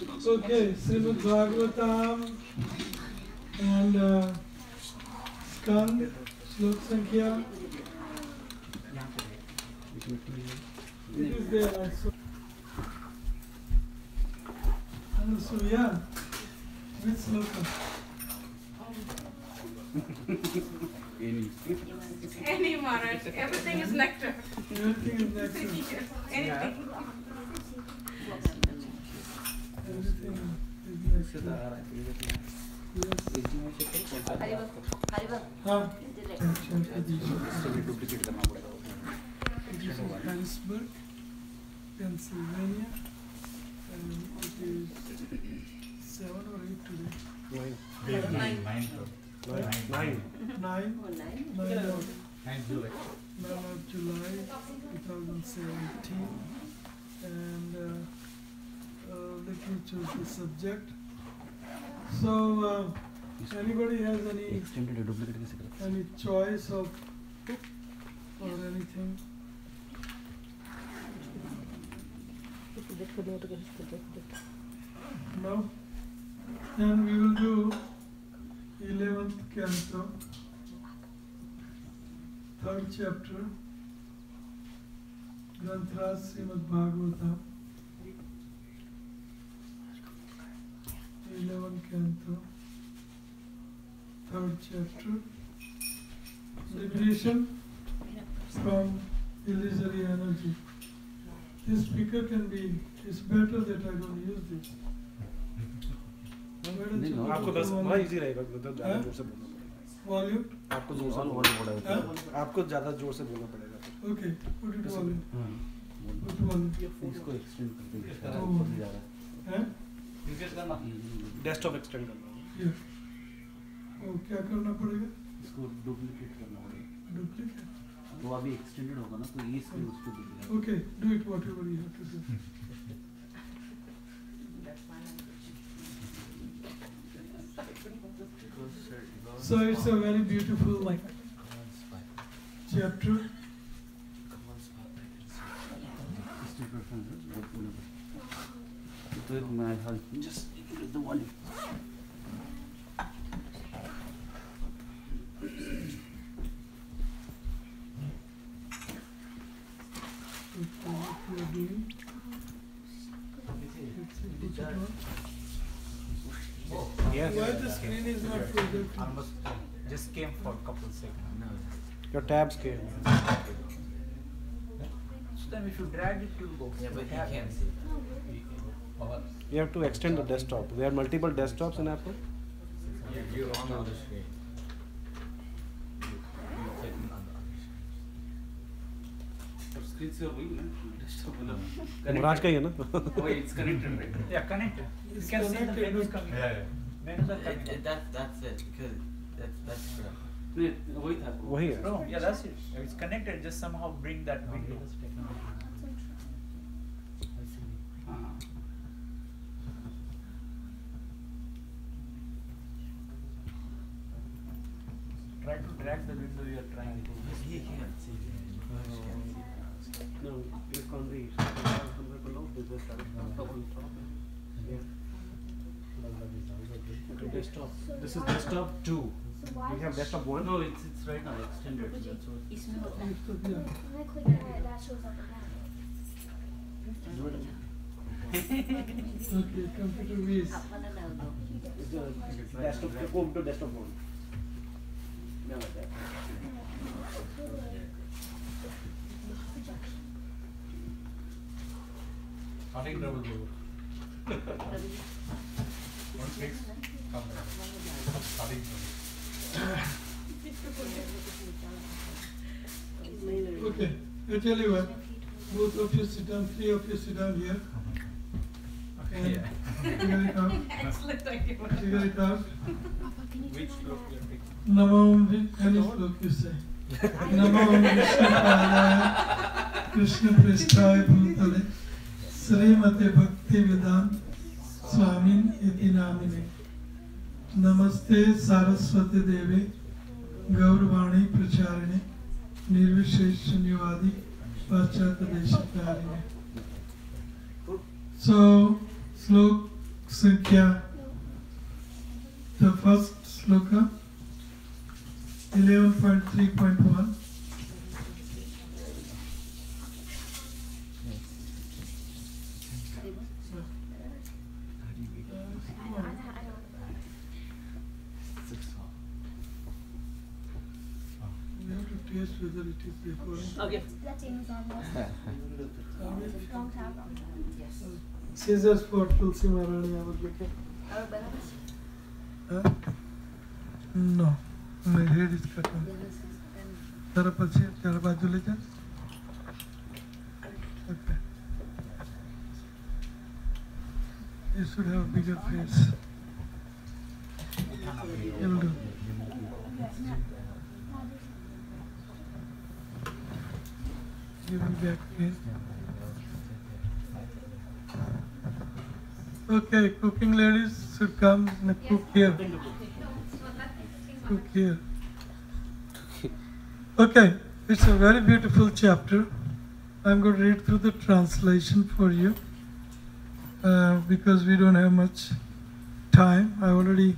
Okay, Srimad Bhagavatam and Skand, Slok Sankhya. It is there also. And so, yeah, which sloka? Any Maharaj, everything is nectar. Everything is nectar. Yes, anything. Everything is nectar. हाँ, it is in Harrisburg, Pennsylvania, and it is 7 or 8 today. 9 of July 2017, and let me choose the subject. So, anybody has any choice of book or anything? No? Then we will do 11th canto, 3rd chapter, Granthra Srimad Bhagavatam, 11th canto, 3rd chapter, Liberation from Illusory Energy. This speaker can be, it's better that I don't use this. आपको बस बड़ा easy रहेगा मतलब ज़्यादा जोर से बोलना पड़ेगा वॉल्यूम आपको जोर से बोलना पड़ेगा आपको ज़्यादा जोर से बोलना पड़ेगा ओके पुट इट वॉल्यूम इसको एक्सटेंड करते हैं बहुत ज़्यादा हैं इंक्रीज करना डेस्कटॉप एक्सटेंड करना ये ओ क्या करना पड़ेगा इसको डुप्लीकेट करना पड़ेगा डुप्लीकेट तो अभी एक्सटेंडेड होगा ना तो ये स्क्रीन उसको दिखेगा okay do it whatever you have to do So it's a very beautiful chapter. Just increase the volume. What you are doing? Yes. Why the screen is not projecting? Almost just came for a couple seconds. Your tabs came. So then if you drag it, it will go. Yeah, but you can't see. You have to extend the desktop. There are multiple desktops in Apple. You're on the other screen. Screen से वही ना desktop वाला. महाराज का ही है ना? Oh, it's connected, right? Yeah, connected. You can see the menus coming. Yeah. Menus are coming. That's it because that's correct. नहीं वही था. वही है. No, yeah, that's it. It's connected. Just somehow bring that window. हाँ. Try to drag the window you are trying to. He can't see. No, click on the somewhere below. There's a top on top. Yeah. Okay, desktop. This is desktop 2. We have desktop 1. No, it's right now extended. So that's what. इसमें होता है Yeah. मैं click on it, that shows up again. Okay, computer base. आप वाला डाल दो Desktop. Go to desktop 1. Yeah, like that. Starting trouble over. One fix. Come back. Starting trouble. Okay, I tell you what, both of you sit down, 3 of you sit down here. And figure it out. Excellent idea. Figure it out. Which floor you are taking? Namam any sloka you say. Namam Vishnu Padaya Krishna Prishthaya Bhutale Srimate Bhakti Vedanta Swamin Iti Namine Namaste Saraswati Deve Gauravani Pracharine Nirvishesh Shanyavadi Pachata Deshakarine. So, slok Sankhya, the first sloka, 11.3.1. We have to taste whether it is recording. Okay. That's Amazon. Long time ago. Yes. Scissors for Tulsi Maharani, I was looking. Oh, bananas. Huh? No, my head is cut off. Jara pachi, jara baju le ja. Okay. You should have a bigger face. You'll do. Give me back again. Okay, cooking ladies should come and cook here. Cook here. Okay, it's a very beautiful chapter. I'm going to read through the translation for you because we don't have much time. Already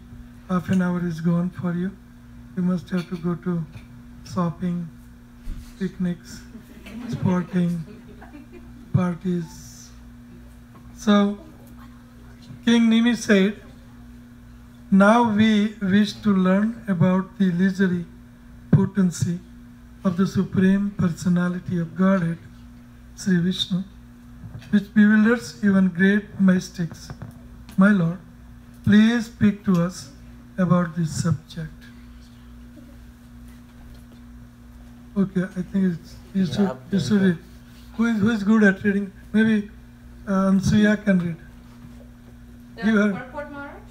half an hour is gone for you. You must have to go to shopping, picnics, sporting, parties. So, King Nimi said, now we wish to learn about the illusory potency of the Supreme Personality of Godhead, Sri Vishnu, which bewilders even great mystics. My Lord, please speak to us about this subject. Okay, I think you should read. Who is good at reading? Maybe Ansuya can read. You have- Purport Maharaj?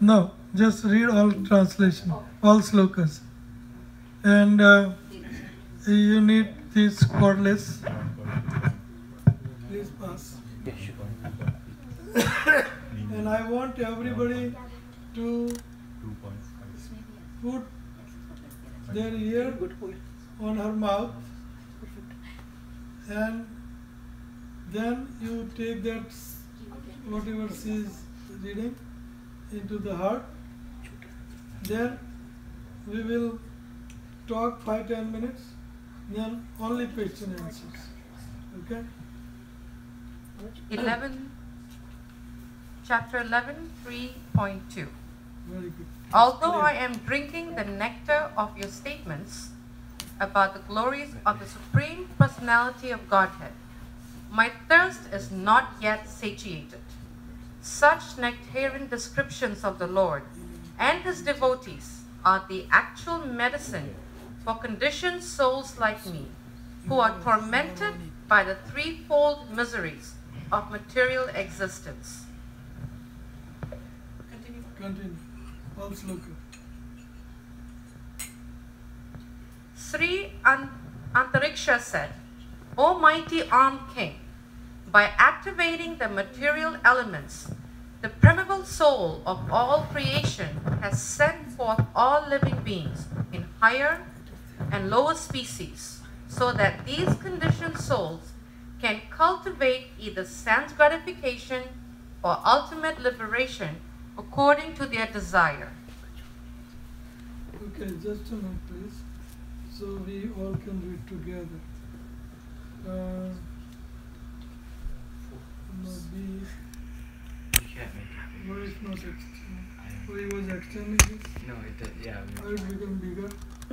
No, just read all translation, all slokas. And you need this cordless. Please pass. And I want everybody to put their ear on her mouth, and then you take that whatever she is reading into the heart. Then we will talk 5-10 minutes, then only question and answers. Okay? 11, chapter 11, 3.2. Very good. Although I am drinking the nectar of your statements about the glories of the Supreme Personality of Godhead, my thirst is not yet satiated. Such nectarian descriptions of the Lord and His devotees are the actual medicine for conditioned souls like me, who are tormented by the threefold miseries of material existence. Continue. All sloka. Sri Antariksha said, O mighty armed king, by activating the material elements, the primeval soul of all creation has sent forth all living beings in higher and lower species, so that these conditioned souls can cultivate either sense gratification or ultimate liberation according to their desire. Okay, just a minute, please. So we all can read together. Maybe where is not extending? Where he was extending this? No, it did, yeah. How it become bigger?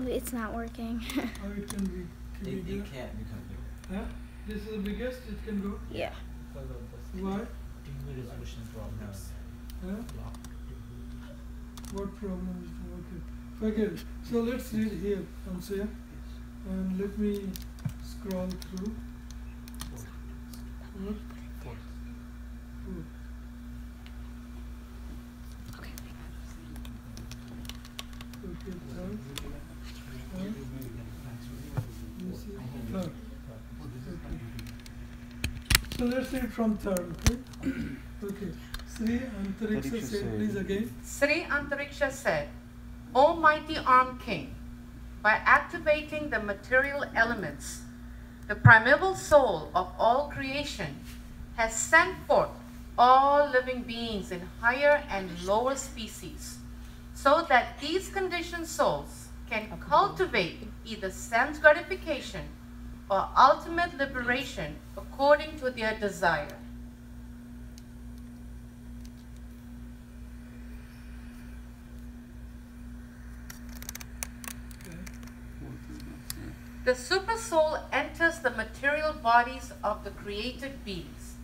It's not working. How it can be bigger? can't become bigger. Huh? This is the biggest it can go? Yeah. Because of the Why? TV resolution problems. Huh? Locked. What problem is there? Okay. Okay. So let's read here, Ansaya. And let me scroll through. What? Four. Okay, third. This is third. Okay. So let's read from third, okay? Okay. Sri Antariksha said, please again. Sri Antariksha said, O mighty armed king, by activating the material elements, the primeval soul of all creation has sent forth all living beings in higher and lower species, so that these conditioned souls can cultivate either sense gratification or ultimate liberation according to their desire. The supersoul enters the material bodies of the created beings,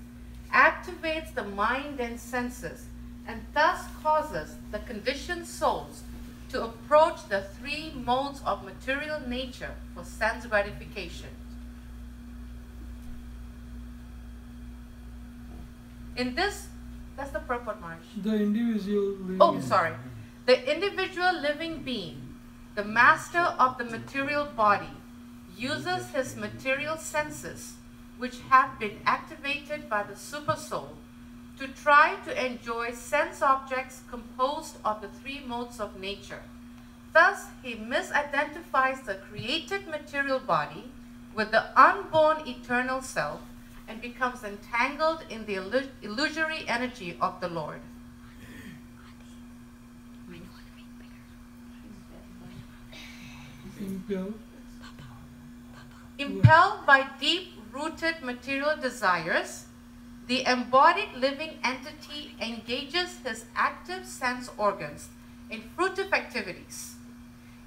activates the mind and senses, and thus causes the conditioned souls to approach the three modes of material nature for sense gratification. In this, that's the purport, Marsh. The individual living. Oh, sorry. The individual living being, the master of the material body, uses his material senses, which have been activated by the supersoul, to try to enjoy sense objects composed of the three modes of nature. Thus, he misidentifies the created material body with the unborn eternal self and becomes entangled in the illusory energy of the Lord. Impelled by deep-rooted material desires, the embodied living entity engages his active sense organs in fruitive activities.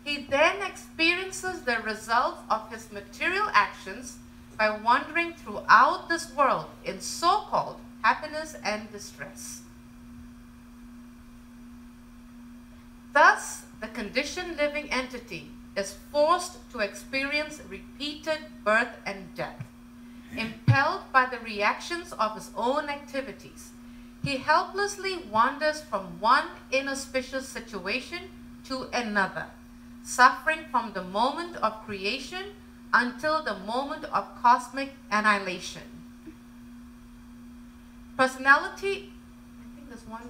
He then experiences the results of his material actions by wandering throughout this world in so-called happiness and distress. Thus, the conditioned living entity is forced to experience repeated birth and death. Impelled by the reactions of his own activities, he helplessly wanders from one inauspicious situation to another, suffering from the moment of creation until the moment of cosmic annihilation. Personality, I think there's one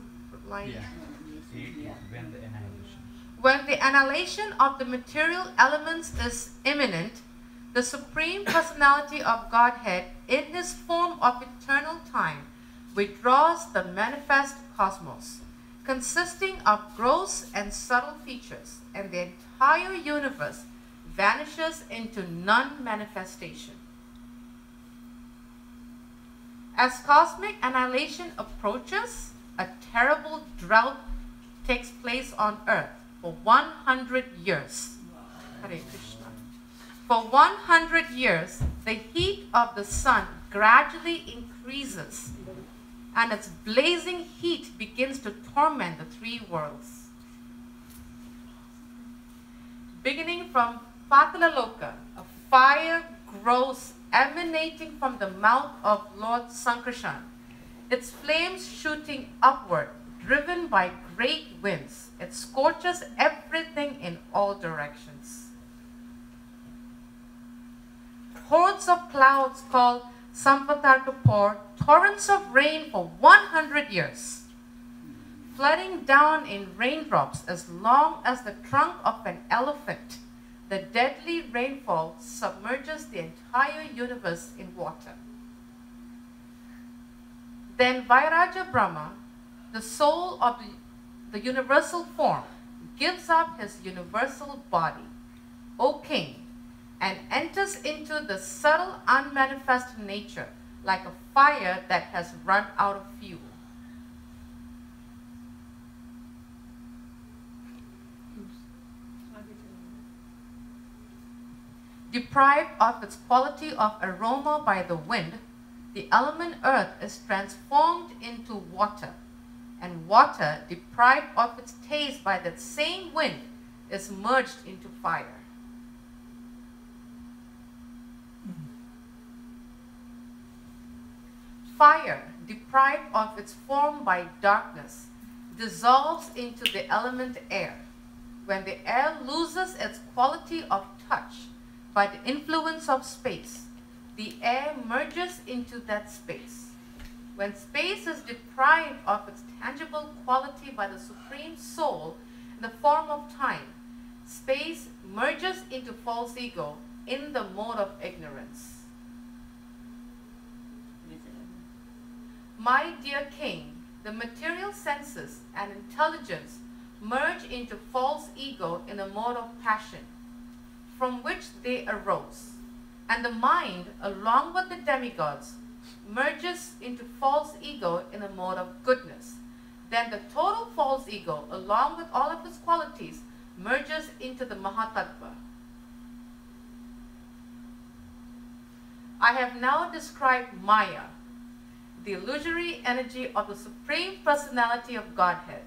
line. Yeah. When the annihilation. When the annihilation of the material elements is imminent, the Supreme Personality of Godhead, in his form of eternal time, withdraws the manifest cosmos, consisting of gross and subtle features, and the entire universe vanishes into non-manifestation. As cosmic annihilation approaches, a terrible drought takes place on earth for 100 years. Hare Krishna. For 100 years, the heat of the sun gradually increases, and its blazing heat begins to torment the three worlds. Beginning from Patalaloka, a fire grows emanating from the mouth of Lord Sankarshan, its flames shooting upward, driven by great winds. It scorches everything in all directions. Hordes of clouds called Sampatarkapur, torrents of rain for 100 years, flooding down in raindrops as long as the trunk of an elephant. The deadly rainfall submerges the entire universe in water. Then Vairaja Brahma, the soul of the universal form, gives up his universal body, O king, and enters into the subtle unmanifest nature like a fire that has run out of fuel. Deprived of its quality of aroma by the wind, the element earth is transformed into water, and water, deprived of its taste by that same wind, is merged into fire. Fire, deprived of its form by darkness, dissolves into the element air. When the air loses its quality of touch by the influence of space, the air merges into that space. When space is deprived of its tangible quality by the Supreme Soul in the form of time, space merges into false ego in the mode of ignorance. My dear king, the material senses and intelligence merge into false ego in a mode of passion, from which they arose, and the mind, along with the demigods, merges into false ego in a mode of goodness. Then the total false ego, along with all of its qualities, merges into the Mahatattva. I have now described Maya, the illusory energy of the Supreme Personality of Godhead.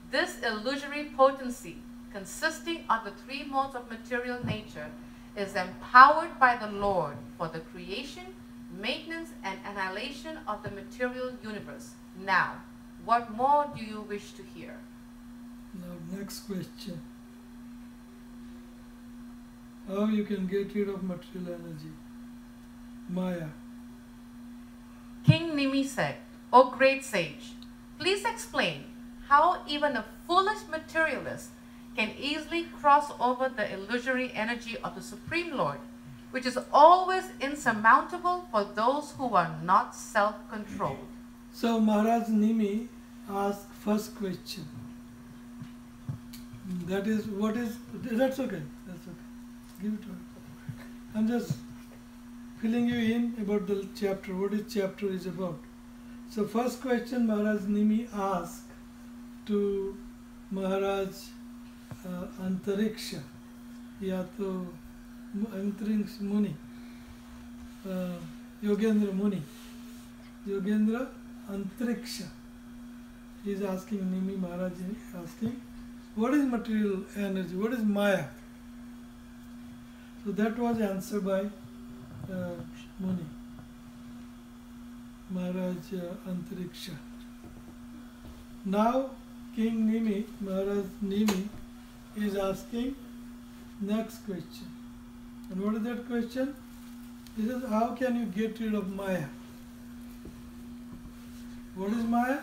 This illusory potency, consisting of the three modes of material nature, is empowered by the Lord for the creation, maintenance, and annihilation of the material universe. Now, what more do you wish to hear? Now, next question. How you can get rid of material energy? Maya. King Nimi said, O great sage, please explain how even a foolish materialist can easily cross over the illusory energy of the Supreme Lord, which is always insurmountable for those who are not self-controlled. So Maharaj Nimi asked first question. That is, what is, that's okay, that's okay. Give it to her. I'm just filling you in about the chapter, what this chapter is about. So first question Maharaj Nimi asked to Maharaj Antariksha, या तो अंतरिक्ष मुनि, Yogendra Muni, Yogendra Antariksha. He is asking Nimi Maharaj, asking, what is material energy? What is Maya? So that was answered by Muni, Maharaj Antariksha. Now King Nimi, Maharaj Nimi, is asking next question. And what is that question? He says, how can you get rid of Maya? What is Maya?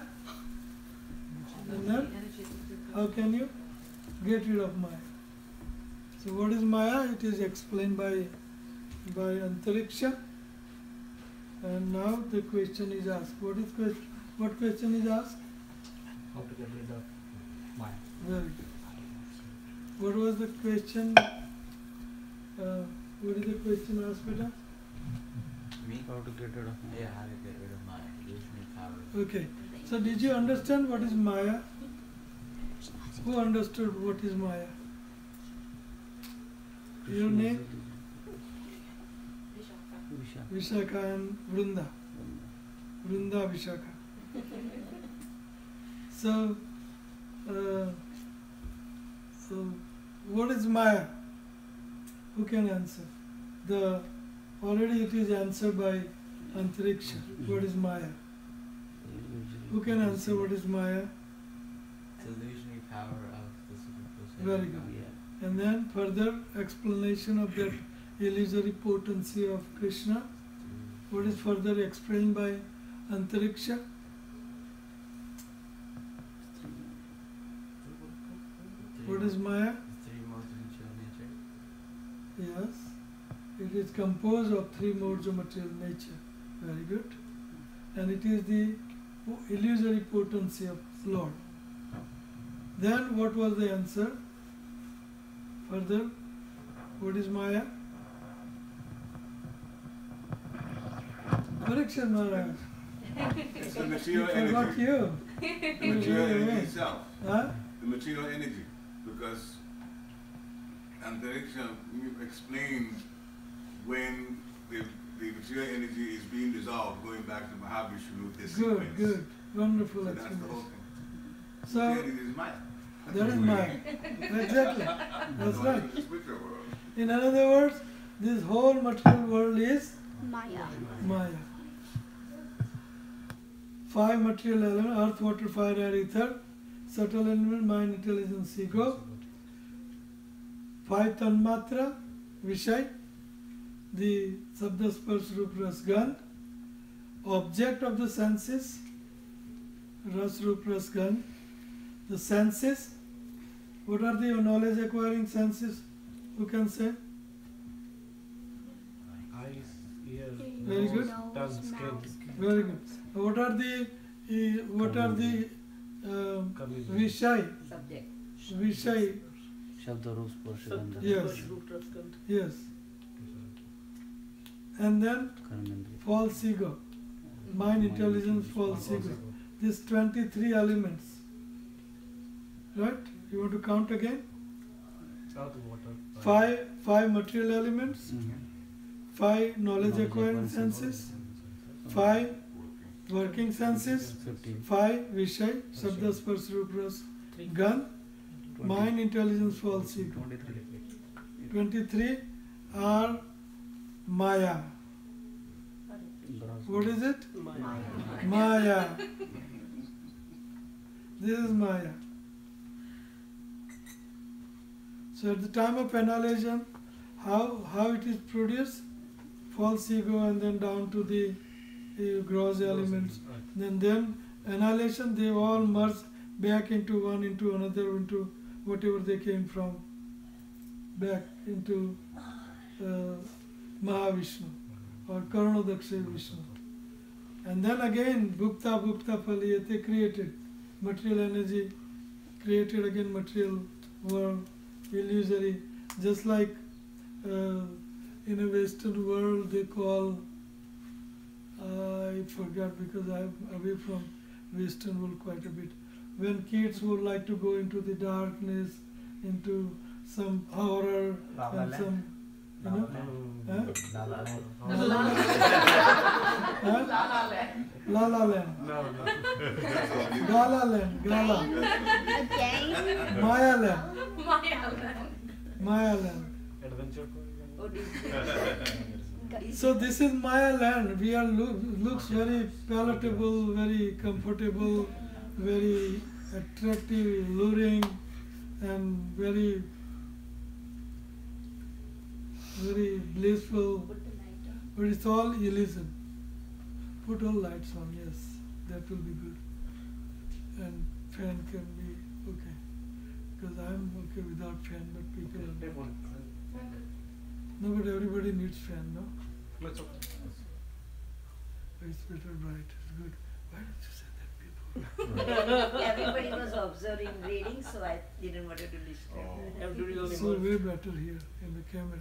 And then, how can you get rid of Maya? So what is Maya? It is explained by Antariksha. And now the question is asked. What question is asked? How to get rid of Maya. Very good. What was the question? What is the question asked, beta? Me? How to get rid of Maya? Yeah, how to get rid of Maya. Illusionary power. Okay. So did you understand what is Maya? Who understood what is Maya? Your name? Vishakha and Vrunda. Vrunda Vishakha. So what is Maya? Who can answer? Already it is answered by Antariksha. What is Maya? Who can answer what is Maya? It's illusionary power of the Supreme. Very good. Yeah. And then further explanation of that illusory potency of Krishna. What is further explained by Antariksha? What is Maya? Three modes of material nature. Yes. It is composed of three modes of material nature. Very good. And it is the illusory potency of Lord. Then what was the answer? Further, what is Maya? Parikshit Maharaj. It's the material I forgot energy. you. The material energy itself. Huh? The material energy. Because Antariksha explained when the material energy is being dissolved, going back to Mahavishnu, this Good, sequence. good. Wonderful So that's the whole explanation. thing. So, Material energy is Maya. that is Maya. Exactly. That's No, right. it's the spiritual world. In other words, this whole material world is Maya. Maya. 5 material elements, earth, water, fire, air, ether, subtle element, mind, intelligence, ego. 5 tanmatra, Vishay, the Sabda, Sparsh, Rup, Ras, Gandh. Object of the senses, Ras, Rup, Ras, Gandh. The senses, what are the knowledge acquiring senses? Who can say? Eyes, ears, Very good. Tongue, skin. Very good. What are the Vishay? Subject. Vishay. Shabda Roop Sparsh Gandha. Yes. Yes. And then Karmendriya. false ego. Mind, intelligence, false ego. These 23 elements. Right? You want to count again? Earth, water. Five material elements, 5 knowledge acquiring senses, 5 working senses, 5 Vishay, Shabda, Sparsh, Roop, Ras, Gandh, mind, intelligence, false ego. 23 are Maya. What is it? Maya. This is Maya. So at the time of annihilation, how it is produced? False ego and then down to the gross elements. Then annihilation, they all merge back into one, into another, into whatever they came from, back into Mahavishnu or Karanadaksha Vishnu. And then again, Bhukta Phaliyate created material energy, created again material world, illusory, just like in a Western world they call, I forgot because I'm away from Western world quite a bit. When kids would like to go into the darkness, into some horror and some, you know, huh? La La Land. Gala Land. Gala. Again? Maya Land. Maya Land. Adventure. So this is Maya Land. We are looks very palatable, very comfortable, very attractive, alluring, and very blissful. But it's all illusion. Put all lights on, yes, that will be good. And fan can be okay. Because I'm okay without fan, but people are not. No, but everybody needs fan, no? Let's okay. It's better bright, it's good. Why don't you say that, people? Everybody was observing, reading, so I didn't want to disturb. So way better here in the camera.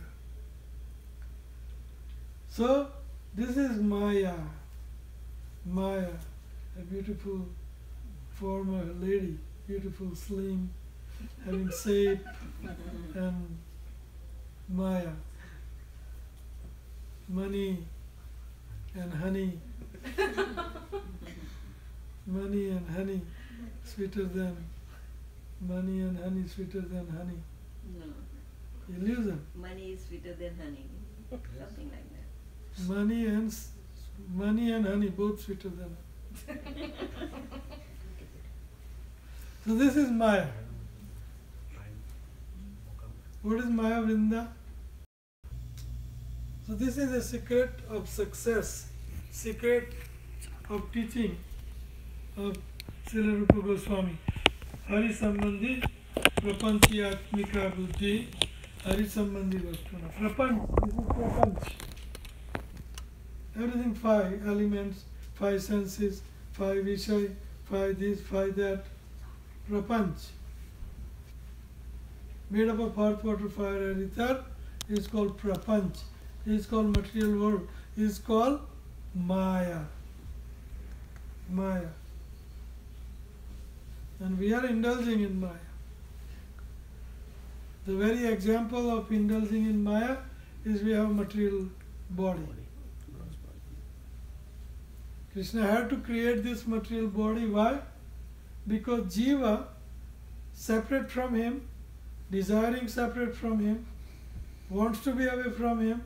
So this is Maya. Maya, a beautiful form of a lady, beautiful, slim, having shape, and Maya. Money and honey. Money and honey, sweeter than money and honey, sweeter than honey. No. Illusion. Money is sweeter than honey. Something like that. Money and honey, both sweeter than honey. So this is Maya. What is Maya, Vrinda? So this is a secret of success, secret of teaching of Srila Rupa Goswami. Hari Sambandhi Prapanchiyatmika Buddhi Hari Sambandhi Vastuna. Prapanch, this is Prapanch. Everything 5 elements, 5 senses, 5 Vishay, 5 this, 5 that. Prapanch. Made up of earth, water, fire, and ether is called Prapanch. Is called material world. Is called Maya. Maya. And we are indulging in Maya. The very example of indulging in Maya is we have material body. Krishna had to create this material body. Why? Because Jiva, separate from him, desiring separate from him, wants to be away from him,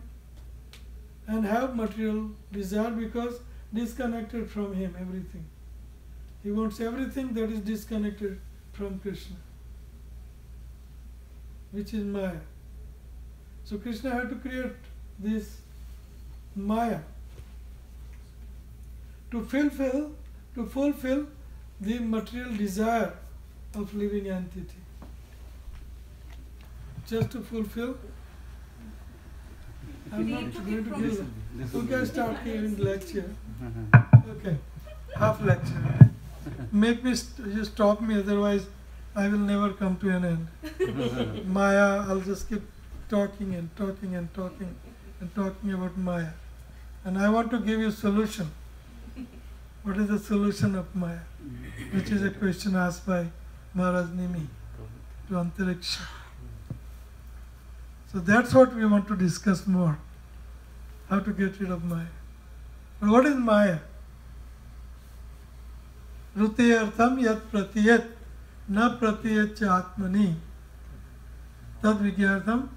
and have material desire because disconnected from him, everything. He wants everything that is disconnected from Krishna, which is Maya. So Krishna had to create this Maya to fulfill the material desire of living entity. Just to fulfill I'm not going to give. Okay, start giving lecture. Okay, half lecture. Make me you stop me, otherwise I will never come to an end. Maya, I'll just keep talking and talking and talking and talking about Maya. And I want to give you solution. What is the solution of Maya? Which is a question asked by Maharaj Nimi to Antariksha. So that's what we want to discuss more. How to get rid of Maya. But what is Maya? Rutiyartham yat pratiyat na pratiyat cha atmani tad vigyartham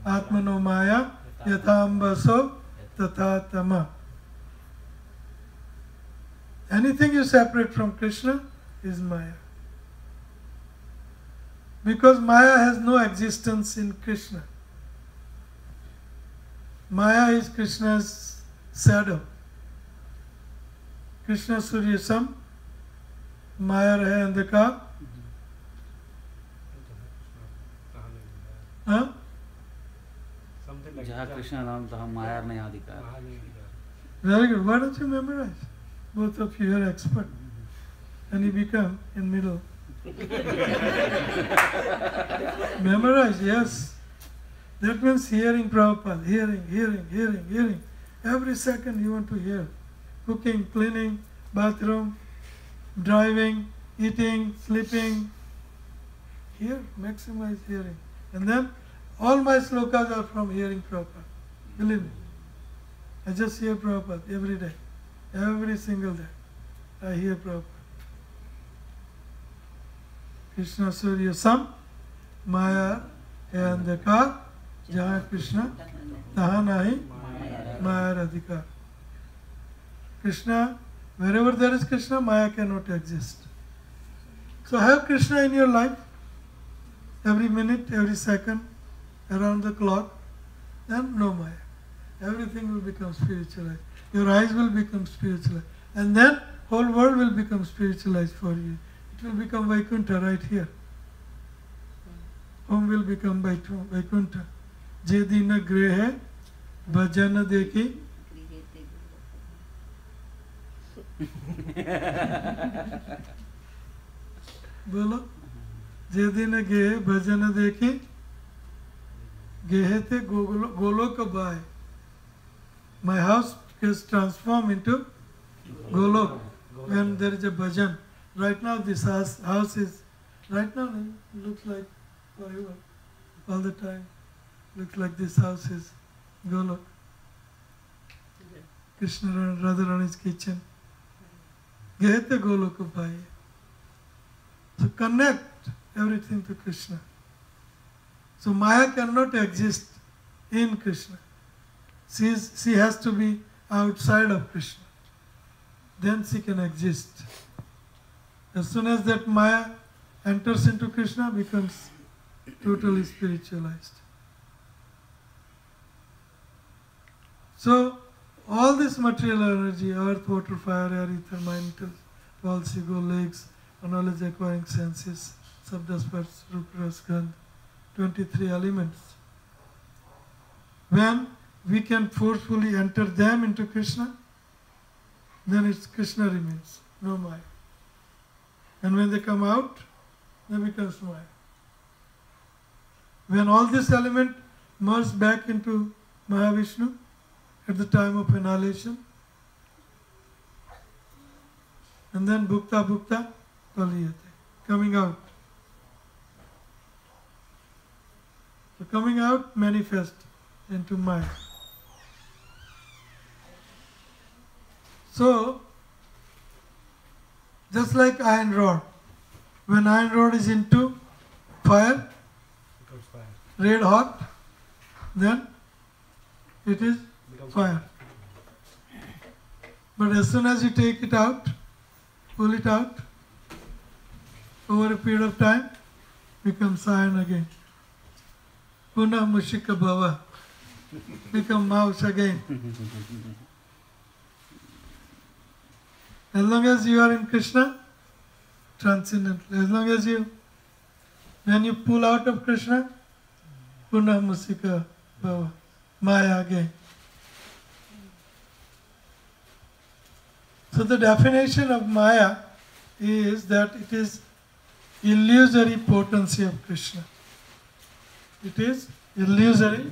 atmano maya yatambaso tatatama. Anything you separate from Krishna is Maya. Because Maya has no existence in Krishna. Maya is Krishna's shadow. Krishna Surya Sam, Maya rahe andhakar. Huh? Something like जहाँ that. Krishna नाम तहाँ माया नहीं अधिकार. Very good. Why don't you memorize? Both of you are expert. And you become in middle. Memorize, yes. That means hearing Prabhupada. Hearing. Every second you want to hear. Cooking, cleaning, bathroom, driving, eating, sleeping. Hear, maximize hearing. And then all my slokas are from hearing Prabhupada. Believe me. I just hear Prabhupada every day. Every single day. I hear Prabhupada. Krishna Surya Sam, Maya hai andhakar, jahan Krishna, tahan nahi Maya radhikar. Krishna, wherever there is Krishna, Maya cannot exist. So have Krishna in your life, every minute, every second, around the clock, then no Maya. Everything will become spiritualized. Your eyes will become spiritualized. And then whole world will become spiritualized for you. It will become Vaikuntha right here. Home will become Vaikuntha. Jedina grehe bhajana dekhi. बोलो जेदिन गे भजन देखी गेहते गोलोक बाय. My house is transformed into Golok when there is a bhajan. Right now this house is, right now it looks like forever, all the time. Looks like this house is Golok. Krishna and Radharani's kitchen. Gehte Golok Bhai. So connect everything to Krishna. So Maya cannot exist in Krishna. She has to be outside of Krishna. Then she can exist. As soon as that Maya enters into Krishna, becomes totally spiritualized. So all this material energy, earth, water, fire, air, ether, mind, pulse, ego, legs, knowledge acquiring senses, sabda, sparsh, rupa, ras, gandh, 23 elements. When we can forcefully enter them into Krishna, then it's Krishna remains, no Maya. And when they come out, they become Maya. When all this element merge back into Mahavishnu at the time of annihilation, and then Bhukta Paliyate, coming out. So coming out manifest into Maya. So, just like iron rod, when iron rod is into fire, Becomes fire. red hot, then it is Becomes fire. But as soon as you take it out, pull it out, over a period of time, becomes iron again. Puna mushika bhava, become mouse again. As long as you are in Krishna, transcendental. As long as when you pull out of Krishna, Puna Musika Bhava, Maya again. So the definition of Maya is that it is illusory potency of Krishna. It is illusory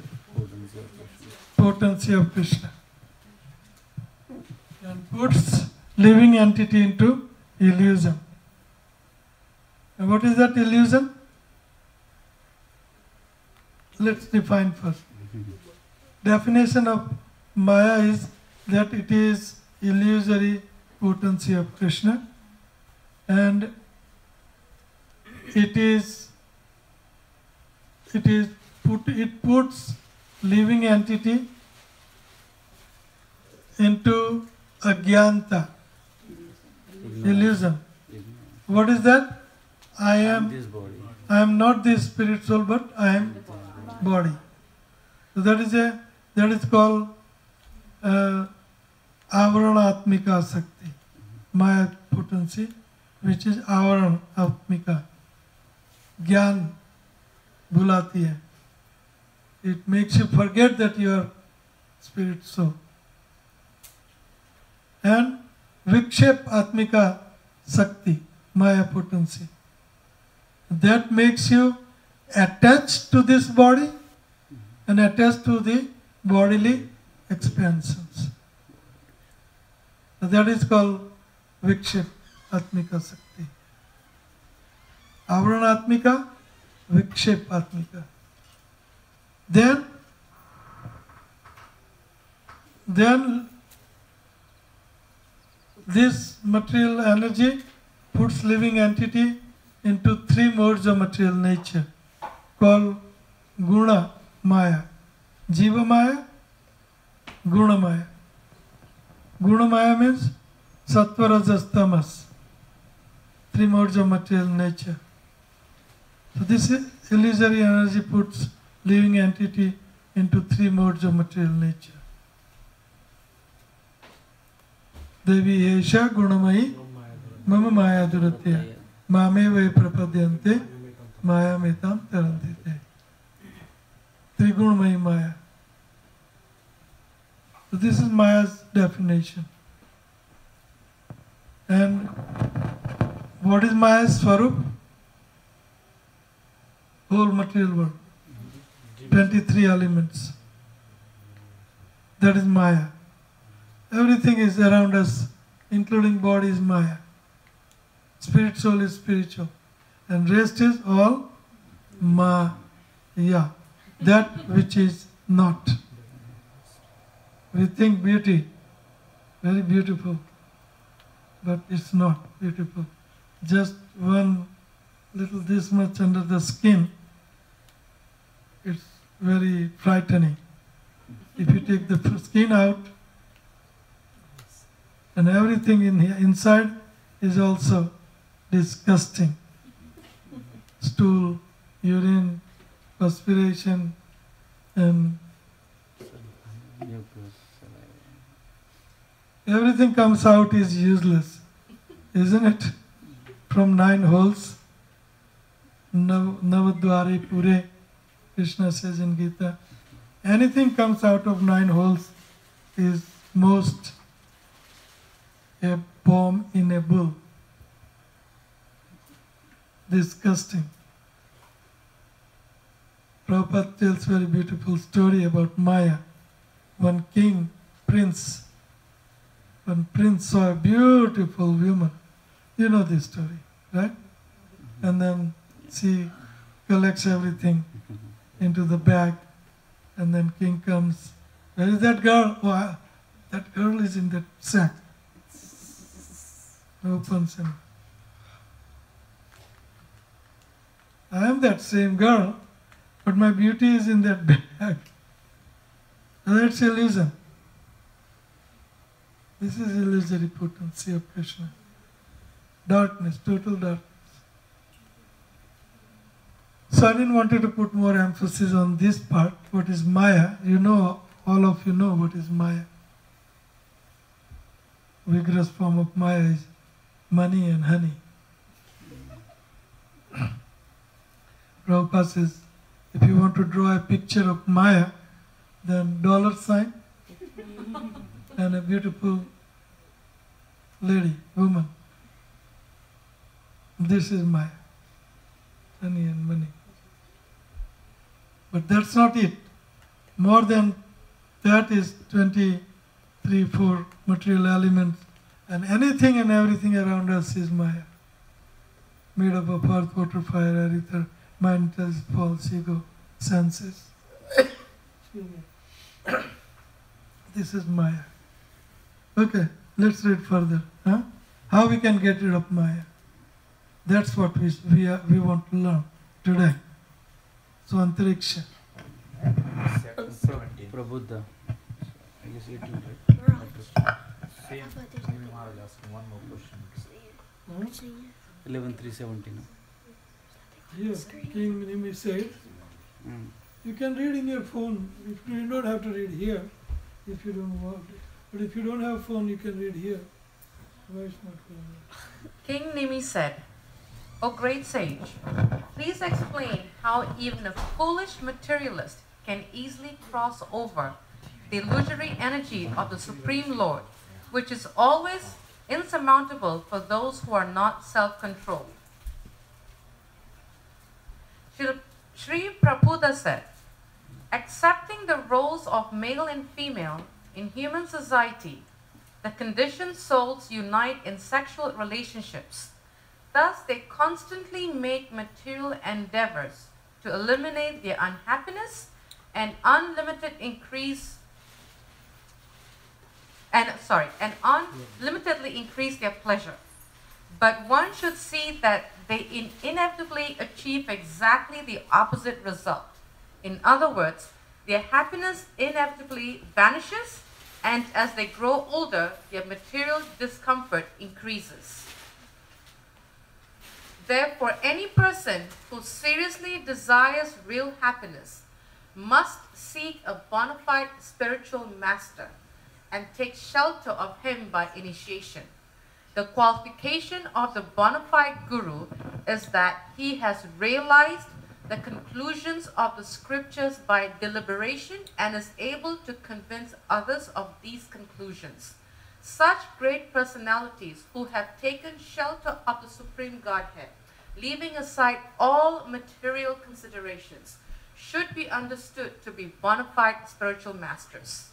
potency of Krishna. And puts living entity into illusion. And what is that illusion? Let's define first. Definition of Maya is that it is illusory potency of Krishna, and it puts living entity into agyanta, illusion. What is that? I am not this spirit soul, but I am body. So that is called Avaranatmika Sakti, Maya potency, which is Avaranatmika. Gyan bulati hai. It makes you forget that you are spirit soul. And Vikshep Atmika Sakti, Maya potency. That makes you attached to this body and attached to the bodily expansions. So that is called Vikshep Atmika Sakti. Avaranatmika, Vikshep Atmika. Then this material energy puts living entity into three modes of material nature called Guna Maya. Jiva Maya, Guna Maya. Guna Maya means Sattva, Rajas, Tamas. Three modes of material nature. So this illusory energy puts living entity into three modes of material nature. Devi Esha Gunamayi Mama Maya Duratya Mame Vai Prapadyante Maya Metam Tarantite. Trigunamayi Maya. So this is Maya's definition. And what is Maya's Swarup? Whole material world. 23 elements. That is Maya. Everything is around us, including body, is Maya. Spirit, soul is spiritual. And rest is all Maya. That which is not. We think beauty, very beautiful, but it's not beautiful. Just one little this much under the skin, it's very frightening. If you take the skin out, and everything in here, inside is also disgusting. Stool, urine, perspiration, and everything comes out is useless, isn't it? From 9 holes, Navadwari Pure, Krishna says in Gita, anything comes out of 9 holes is most a bomb in a bull. Disgusting. Prabhupada tells very beautiful story about Maya. One prince saw a beautiful woman. You know this story, right? And then she collects everything into the bag, and then king comes. Where is that girl? Oh, that girl is in that sack. Opens him. I am that same girl, but my beauty is in that bag. That's illusion. This is illusory potency of Krishna. Darkness, total darkness. So I didn't want to put more emphasis on this part. What is Maya? You know, all of you know what is Maya. Vigorous form of Maya is money and honey. Prabhupada says, if you want to draw a picture of Maya, then $sign, and a beautiful lady, woman. This is Maya, money and money. But that's not it. More than that is 4 material elements, and anything and everything around us is Maya, made up of earth, water, fire, air, ether, mind, taste, false ego, senses. Excuse me. This is Maya. Okay, let's read further. Huh? How we can get rid of Maya? That's what we want to learn today. So Antariksha. Prabhuddha. I guess 18, right? We're on. Same. Maybe Maharaj asked one more question. 11:317. Yes, King Minimi said, you can read in your phone. You don't have to read here if you don't want it. But if you don't have phone, you can read here. Why it's not going? King Nimi said, O great sage, please explain how even a foolish materialist can easily cross over the illusory energy of the Supreme Lord, which is always insurmountable for those who are not self-controlled. Sri Prabhupada said, accepting the roles of male and female in human society, the conditioned souls unite in sexual relationships. Thus, they constantly make material endeavors to eliminate their unhappiness and unlimitedly increase their pleasure. But one should see that they inevitably achieve exactly the opposite result. In other words, their happiness inevitably vanishes, and as they grow older, their material discomfort increases. Therefore, any person who seriously desires real happiness must seek a bona fide spiritual master and take shelter of him by initiation. The qualification of the bona fide guru is that he has realized the conclusions of the scriptures by deliberation and is able to convince others of these conclusions. Such great personalities who have taken shelter of the Supreme Godhead, leaving aside all material considerations, should be understood to be bona fide spiritual masters.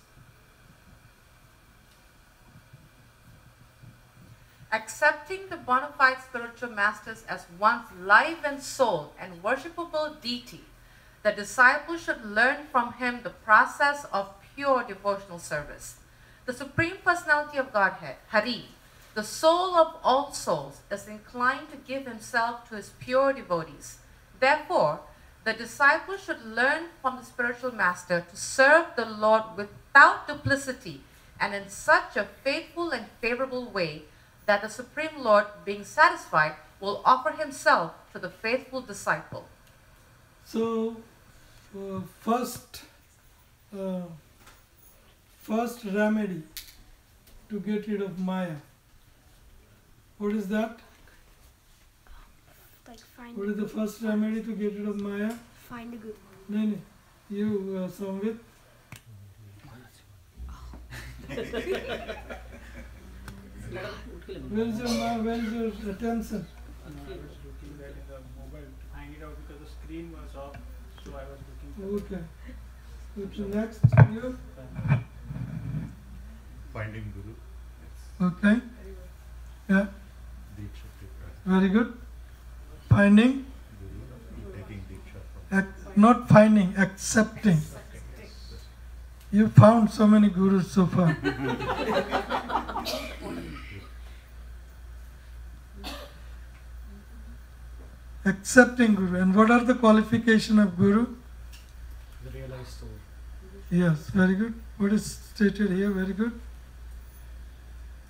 Accepting the bona fide spiritual masters as one's life and soul and worshipable deity, the disciple should learn from him the process of pure devotional service. The Supreme Personality of Godhead, Hari, the soul of all souls, is inclined to give himself to his pure devotees. Therefore, the disciple should learn from the spiritual master to serve the Lord without duplicity and in such a faithful and favorable way that the Supreme Lord, being satisfied, will offer himself to the faithful disciple. So, first remedy to get rid of Maya. What is that? Like find What is the first remedy to get rid of Maya? find a guru. No. You, Samvit. Where is your attention? I was looking that in the mobile to find it out because the screen was off, so I was looking for Okay. Okay, next, you. Finding Guru. Okay. Yeah, Diksha Prakash. very good. Finding, Guru. Taking Diksha from. not finding, accepting. You found so many gurus so far. Accepting Guru. And what are the qualifications of Guru? the realized soul. Yes, very good. What is stated here? Very good.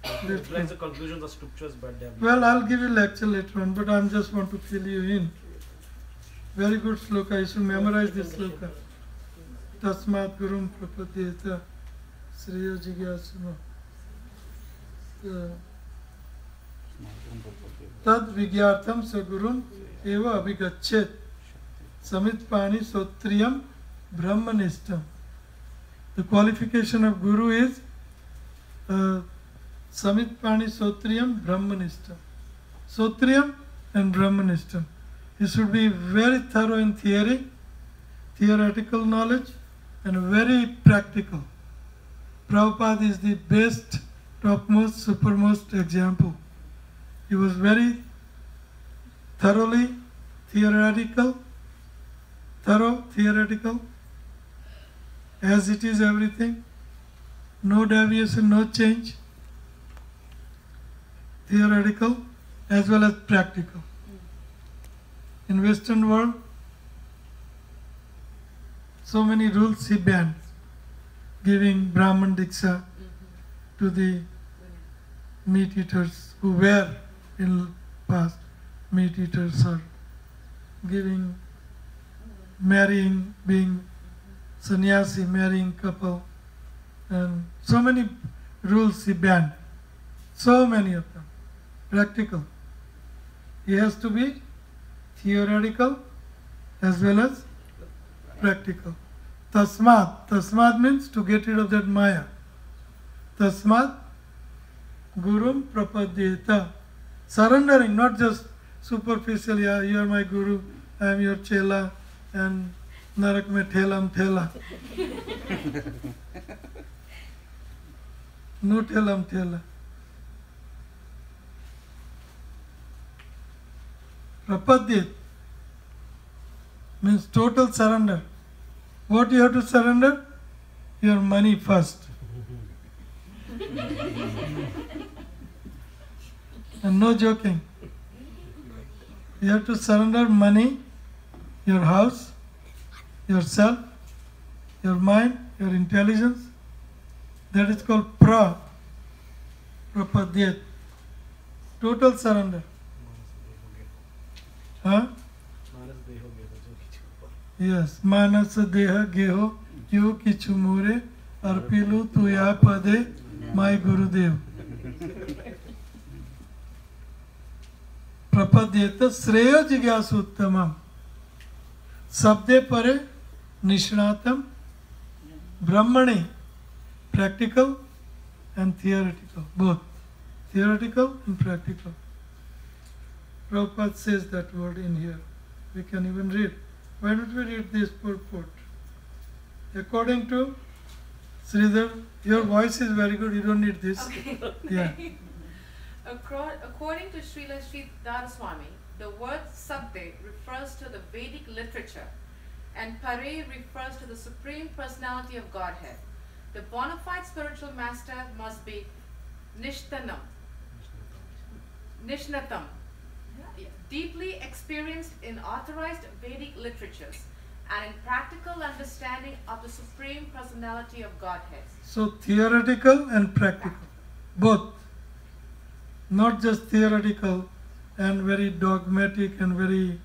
Let's That's go. the conclusion of the scriptures, but they have Well, I'll give you lecture later on, but I just want to fill you in. Very good sloka. You should memorize this sloka. Tasmat Gurum Prapadyeta Sriya Jigyasuna. Tad Vigyartham Sagurum Eva Abhigachet Samit Pani Sotriyam Brahmanishtam. The qualification of Guru is Samitpani Sotriyam Brahmanishtam. Sotriyam and Brahmanishtam. He should be very thorough in theory, theoretical knowledge, and very practical. Prabhupada is the best, topmost, supermost example. He was very thoroughly theoretical, as it is everything, no deviation, no change, theoretical as well as practical. In Western world, so many rules he banned, giving Brahman Diksha to the meat eaters who were in past meat eaters, or giving, marrying, being sannyasi, marrying couple, and so many rules he banned, so many of them, practical. He has to be theoretical as well as practical. Tasmad means to get rid of that maya. Tasmad Gurum Prapadyeta. Surrendering, not just superficial, yeah, you are my Guru, I am your Chela, and Narak mein thela. No thela. Prapadyet means total surrender. What you have to surrender? Your money first. And no joking. You have to surrender money, your house, yourself, your mind, your intelligence. That is called prapadyet. Total surrender. Huh? Yes. Manas deha geho yu kichu mure arpilu tuya pade my Gurudev. Prapadyeta Sreya Jigyasu Uttamam. Sabde Pare Nishnatam Brahmani. Practical and theoretical. Both. Theoretical and practical. Prabhupada says that word in here. We can even read. Why don't we read this purport? According to Sridhar, your voice is very good, you don't need this. Okay. Yeah. According to Srila Sridhar Swami, the word Sabde refers to the Vedic literature and Pare refers to the Supreme Personality of Godhead. The bona fide spiritual master must be Nishnatam, deeply experienced in authorized Vedic literatures and in practical understanding of the Supreme Personality of Godhead. So theoretical and practical, both. Not just theoretical and very dogmatic and very,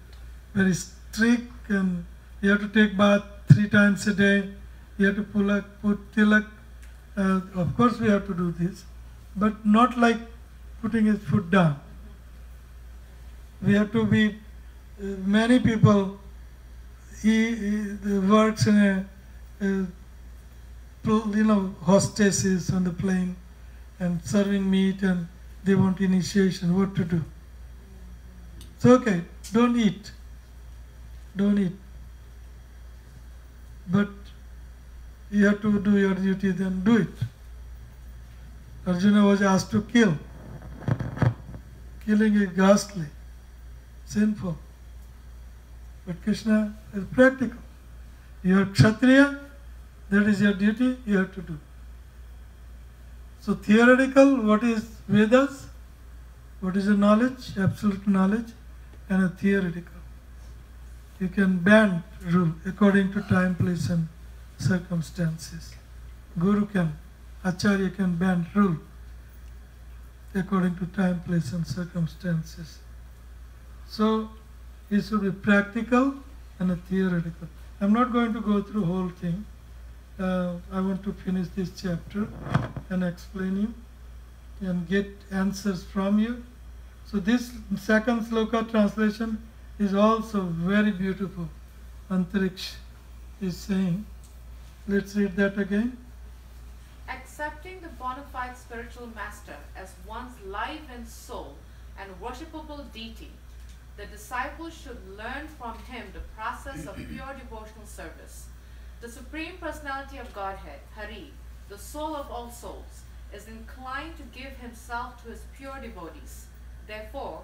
very strict, and you have to take bath 3 times a day, you have to put tilak. Of course we have to do this, but not like putting his foot down. We have to be, many people, he works in hostesses on the plane and serving meat, and they want initiation, what to do. It's okay, don't eat. But you have to do your duty, then do it. Arjuna was asked to kill. Killing is ghastly, sinful. But Krishna is practical. You are Kshatriya, that is your duty, you have to do. So theoretical, what is Vedas? What is the knowledge? Absolute knowledge. And a theoretical. You can bend rule according to time, place and circumstances. Guru can, Acharya can bend rule according to time, place and circumstances. So it should be practical and a theoretical. I'm not going to go through whole thing. I want to finish this chapter and explain you and get answers from you. So this second sloka translation is also very beautiful. Antariksh is saying, Let's read that again. Accepting the bona fide spiritual master as one's life and soul and worshipable deity, the disciple should learn from him the process of pure devotional service. The Supreme Personality of Godhead, Hari, the soul of all souls, is inclined to give himself to his pure devotees. Therefore,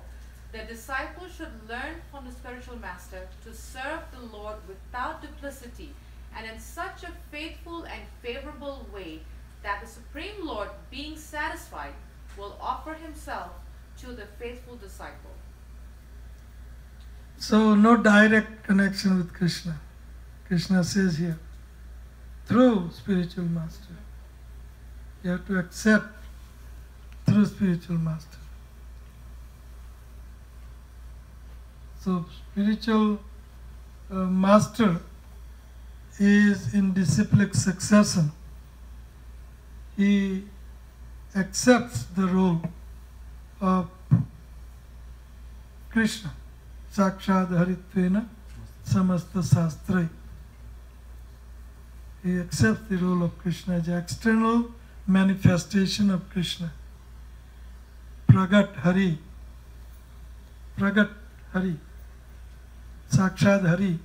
the disciple should learn from the spiritual master to serve the Lord without duplicity and in such a faithful and favorable way that the Supreme Lord, being satisfied, will offer himself to the faithful disciple. So no direct connection with Krishna. Krishna says here, through spiritual master. You have to accept through spiritual master. So spiritual master is in disciplic succession. He accepts the role of Krishna, Sakshad Haritvena Samasta Sastrai. He accepts the role of Krishna as an external manifestation of Krishna. Pragat Hari, Pragat Hari, Sakshad Hari,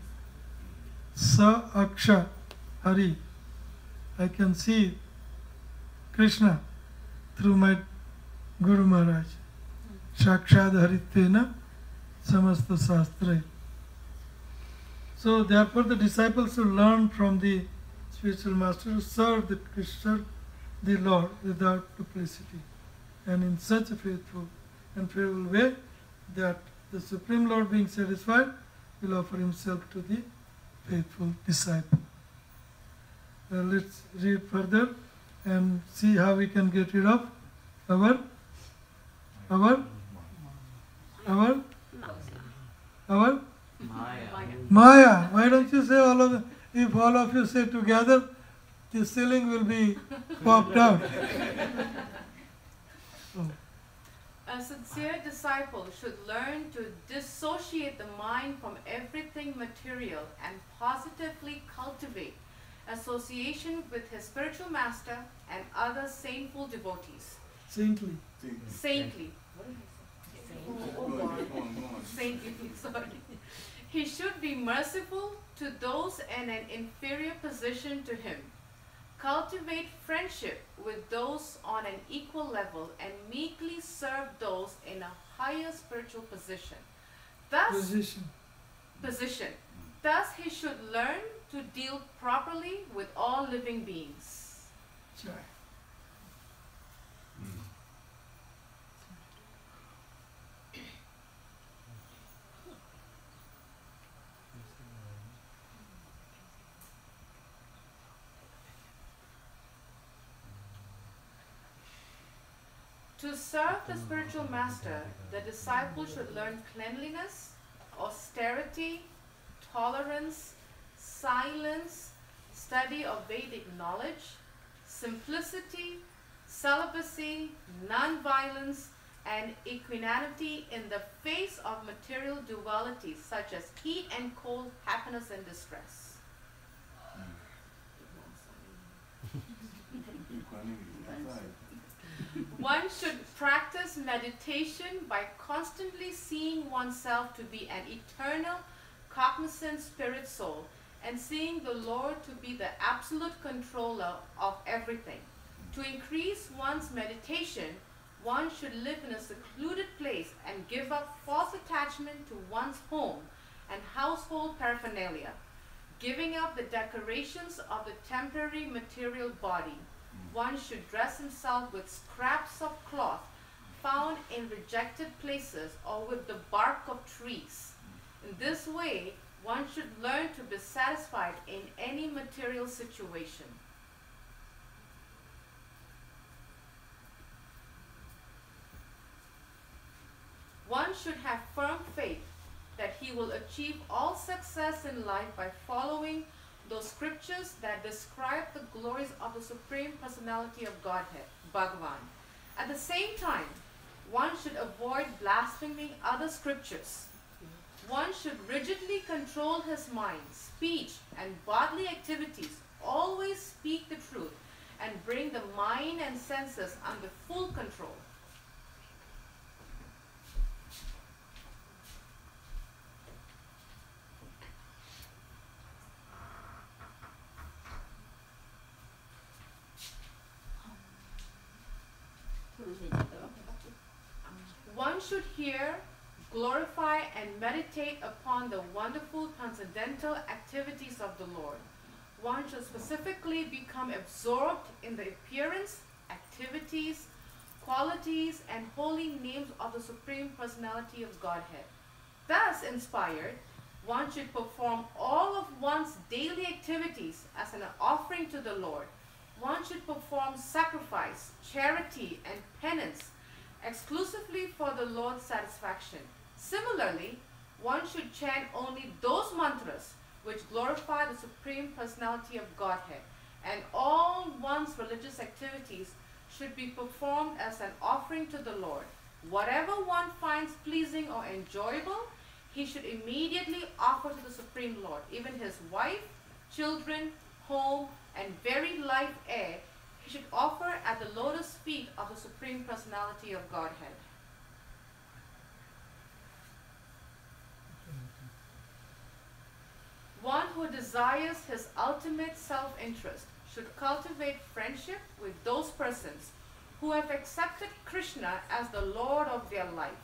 Sa Aksha Hari. I can see Krishna through my Guru Maharaj. Sakshad Haritvena Samasta Sastrai. So therefore the disciples should learn from the spiritual master to serve the Lord without duplicity and in such a faithful and favorable way that the Supreme Lord, being satisfied, will offer himself to the faithful disciple. Let's read further and see how we can get rid of our Maya. Why don't you say all of them? If all of you say together, the ceiling will be popped out. A sincere disciple should learn to dissociate the mind from everything material and positively cultivate association with his spiritual master and other saintful devotees. Saintly. Saintly. Saintly, sorry. He should be merciful to those in an inferior position to him. Cultivate friendship with those on an equal level and meekly serve those in a higher spiritual position. Thus, Thus he should learn to deal properly with all living beings. Sure. To serve the spiritual master, the disciple should learn cleanliness, austerity, tolerance, silence, study of Vedic knowledge, simplicity, celibacy, non-violence, and equanimity in the face of material dualities such as heat and cold, happiness and distress. One should practice meditation by constantly seeing oneself to be an eternal, cognizant spirit soul and seeing the Lord to be the absolute controller of everything. To increase one's meditation, one should live in a secluded place and give up false attachment to one's home and household paraphernalia, giving up the decorations of the temporary material body. One should dress himself with scraps of cloth found in rejected places or with the bark of trees. In this way, one should learn to be satisfied in any material situation. One should have firm faith that he will achieve all success in life by following those scriptures that describe the glories of the Supreme Personality of Godhead, Bhagavan. At the same time, one should avoid blaspheming other scriptures. One should rigidly control his mind, speech, and bodily activities always speak the truth and bring the mind and senses under full control. One should hear, glorify, and meditate upon the wonderful transcendental activities of the Lord. One should specifically become absorbed in the appearance, activities, qualities, and holy names of the Supreme Personality of Godhead. Thus inspired, one should perform all of one's daily activities as an offering to the Lord. One should perform sacrifice, charity, and penance exclusively for the Lord's satisfaction. Similarly, one should chant only those mantras which glorify the Supreme Personality of Godhead, and all one's religious activities should be performed as an offering to the Lord. Whatever one finds pleasing or enjoyable, he should immediately offer to the Supreme Lord. Even his wife, children, home, and very life air, he should offer at the lotus feet of the Supreme Personality of Godhead. One who desires his ultimate self-interest should cultivate friendship with those persons who have accepted Krishna as the Lord of their life.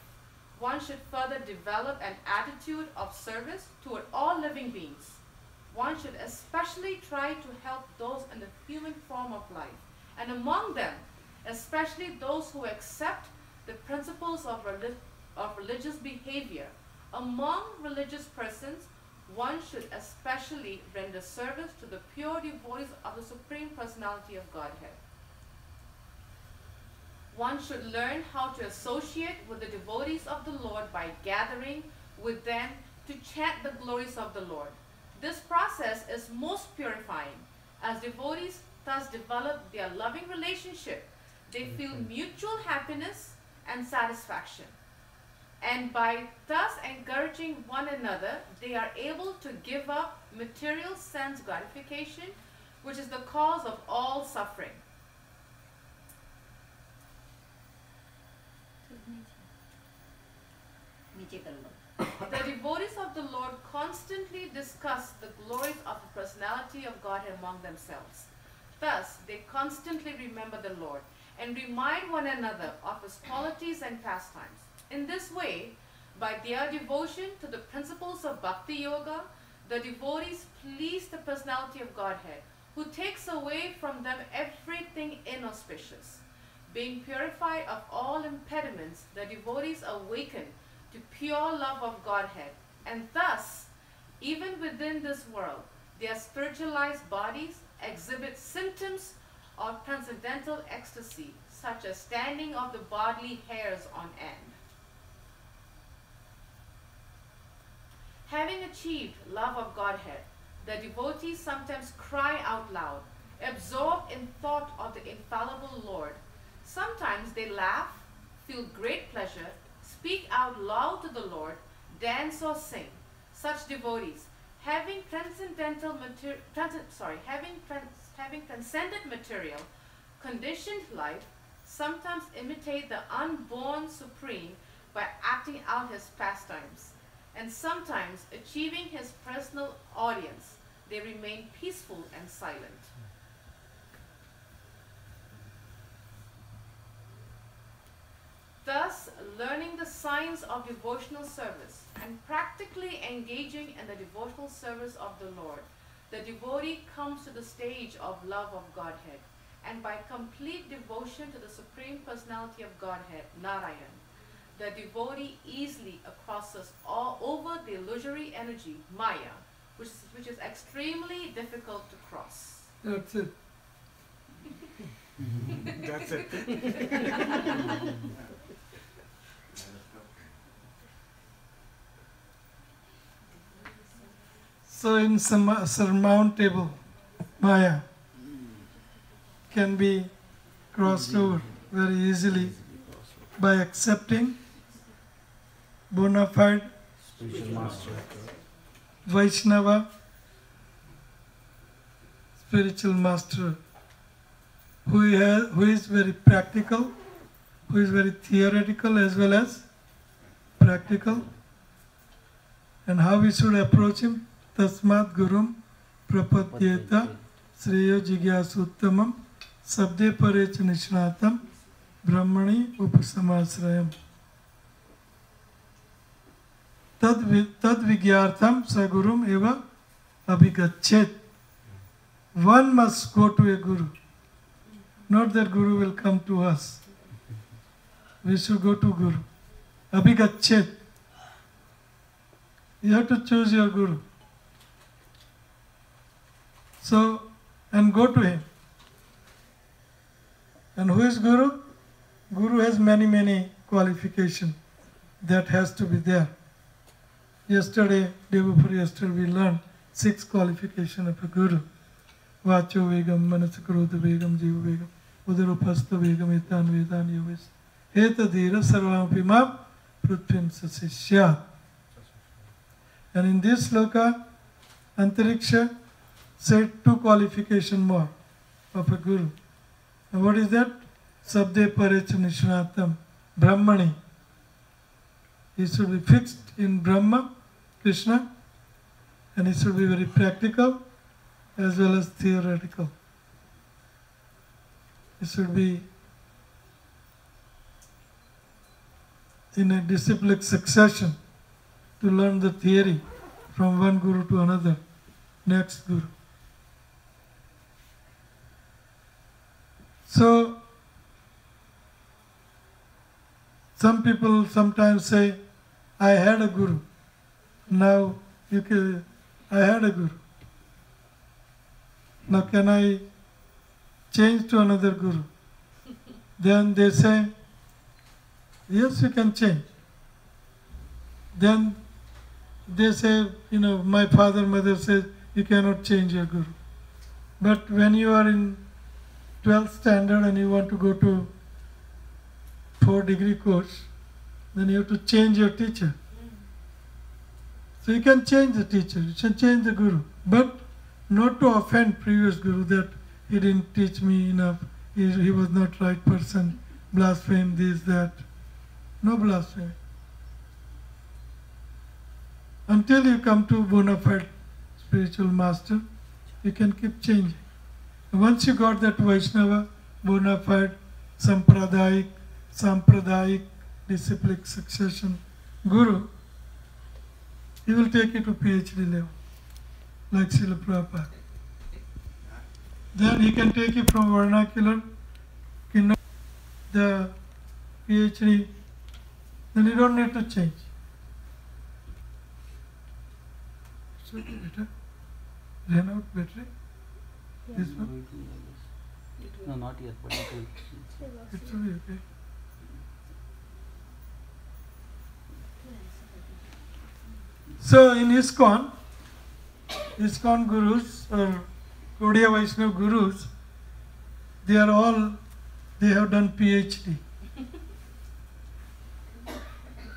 One should further develop an attitude of service toward all living beings. One should especially try to help those in the human form of life, and among them, especially those who accept the principles of religious behavior. Among religious persons, one should especially render service to the pure devotees of the Supreme Personality of Godhead. One should learn how to associate with the devotees of the Lord by gathering with them to chant the glories of the Lord. This process is most purifying. As devotees thus develop their loving relationship, they feel mutual happiness and satisfaction. And by thus encouraging one another, they are able to give up material sense gratification, which is the cause of all suffering. The devotees of the Lord constantly discuss the glories of the personality of God among themselves. Thus, they constantly remember the Lord and remind one another of his qualities and pastimes. In this way, by their devotion to the principles of Bhakti Yoga, the devotees please the personality of Godhead, who takes away from them everything inauspicious. Being purified of all impediments, the devotees awaken to pure love of Godhead, and thus, even within this world, their spiritualized bodies exhibit symptoms of transcendental ecstasy, such as standing of the bodily hairs on end. Having achieved love of Godhead, the devotees sometimes cry out loud, absorbed in thought of the infallible Lord. Sometimes they laugh, feel great pleasure, speak out loud to the Lord, dance or sing. Such devotees, having transcended material, conditioned life, sometimes imitate the unborn Supreme by acting out his pastimes, and sometimes achieving his personal audience, they remain peaceful and silent. Thus, learning the science of devotional service and practically engaging in the devotional service of the Lord, the devotee comes to the stage of love of Godhead, and by complete devotion to the Supreme Personality of Godhead, Narayan, the devotee easily crosses all over the illusory energy, Maya, which is extremely difficult to cross. That's it. That's it. So in surmountable Maya can be crossed over very easily by accepting bona fide Vaishnava spiritual master who is very practical, who is very theoretical as well as practical, and how we should approach him. Tasmat gurum prapadyeta sreyo jigyasuttamam sabde parecha nishnatam brahmani upasamasrayam tad vigyartham sagurum eva abhigachet. One must go to a guru. Not that guru will come to us. We should go to guru. Abhigachet. You have to choose your guru. So, and go to him. And who is guru? Guru has many qualifications that has to be there. Yesterday, day before yesterday, we learned 6 qualifications of a guru. Vacho vegam, manasakrodha vegam, jiva vegam, udarupastha vegam, etan vedan yovis. Heta dhira sarvam pimam prithvim sasishya. And in this sloka, Antariksha said 2 qualifications more of a guru. And what is that? Sabde parecha nishnatam, Brahmani. He should be fixed in Brahma, Krishna, and he should be very practical as well as theoretical. He should be in a disciplic succession to learn the theory from one guru to another, next guru. So, some people sometimes say, I had a guru. Now, I had a guru. Now can I change to another guru? Then they say, yes, you can change. Then they say, my father, mother says, you cannot change your guru. But when you are in 12th standard and you want to go to 4-degree course, then you have to change your teacher. So you can change the teacher, you can change the guru, but not to offend previous guru that he didn't teach me enough, he was not right person, blaspheme, this, that. No blasphemy. Until you come to bona fide spiritual master, you can keep changing. Once you got that Vaishnava, bona fide, sampradayic, disciplic succession guru, he will take you to PhD level, like Srila Prabhupada. Then he can take you from vernacular, the PhD, then you don't need to change. So better, ran out battery. This one? No, not yet, but it will. It will be okay. So in ISKCON gurus or Gaudiya Vaishnava gurus, they have done PhD.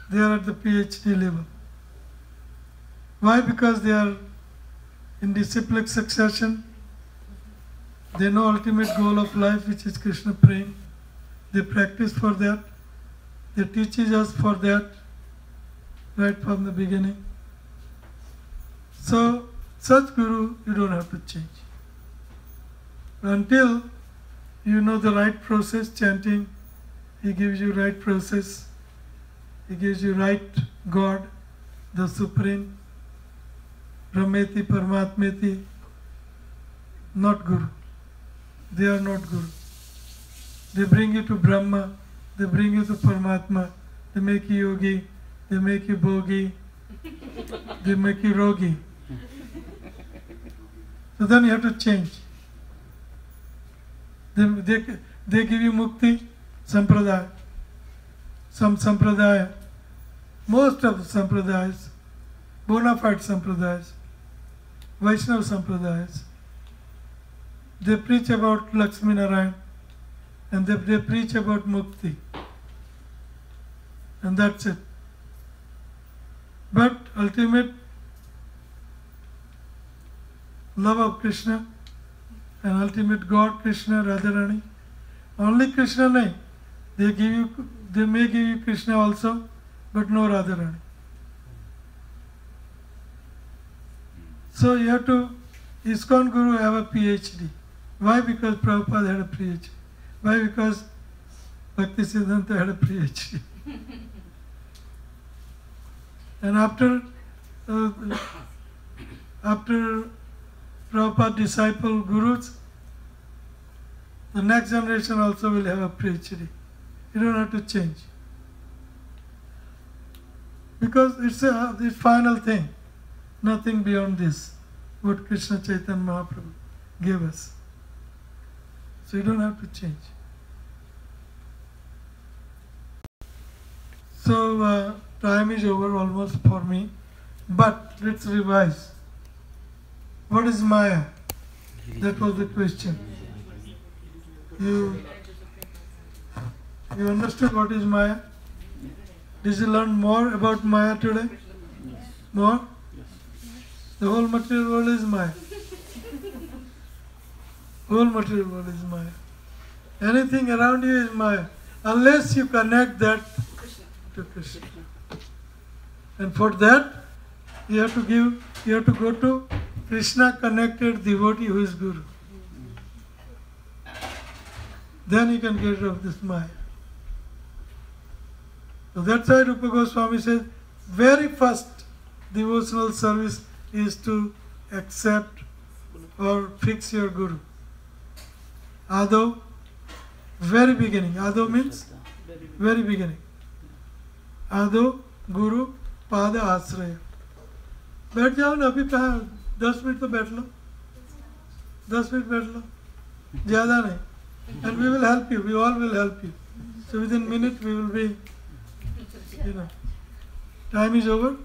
They are at the PhD level. Why? Because they are in disciplic succession. They know ultimate goal of life, which is Krishna prema. They practice for that. They teach us for that right from the beginning. So, such guru, you don't have to change. Until you know the right process, chanting, he gives you right process, he gives you right God, the Supreme, Brahmeti, Paramatmeti, not guru. They are not guru. They bring you to Brahma, they bring you to Paramatma, they make you yogi, they make you bhogi, they make you rogi. So then you have to change. They give you mukti, sampradaya. Some sampradaya, most of the sampradayas, bona fide sampradayas, Vaishnava sampradayas, they preach about Lakshmi Narayan and they preach about mukti. And that's it. But ultimate love of Krishna and ultimate God, Krishna, Radharani. Only Krishna nahi. They may give you Krishna also, but no Radharani. So you have to, ISKCON Guru have a PhD. Why? Because Prabhupada had a PhD. Why? Because Bhakti Siddhanta had a PhD. And after Prabhupada disciple gurus, the next generation also will have a PhD. You don't have to change. Because it's the final thing. Nothing beyond this. What Krishna Chaitanya Mahaprabhu gave us. So you don't have to change. So time is over almost for me. But let's revise. What is Maya? That was the question. You understood what is Maya? Did you learn more about Maya today? More? The whole material world is Maya. Whole material world is Maya. Anything around you is Maya, unless you connect that to Krishna. And for that, you have to go to Krishna connected devotee who is Guru. Then you can get rid of this Maya. So that's why Rupa Goswami says, very first devotional service is to accept or fix your Guru. Ado, very beginning. Ado means very beginning. Ado, Guru, Pada, Asraya. बैठ जाओ ना अभी 10 minute तो बैठ लो 10 minute बैठ लो ज़्यादा नहीं and we will help you, we all will help you. So within minute we will be, time is over.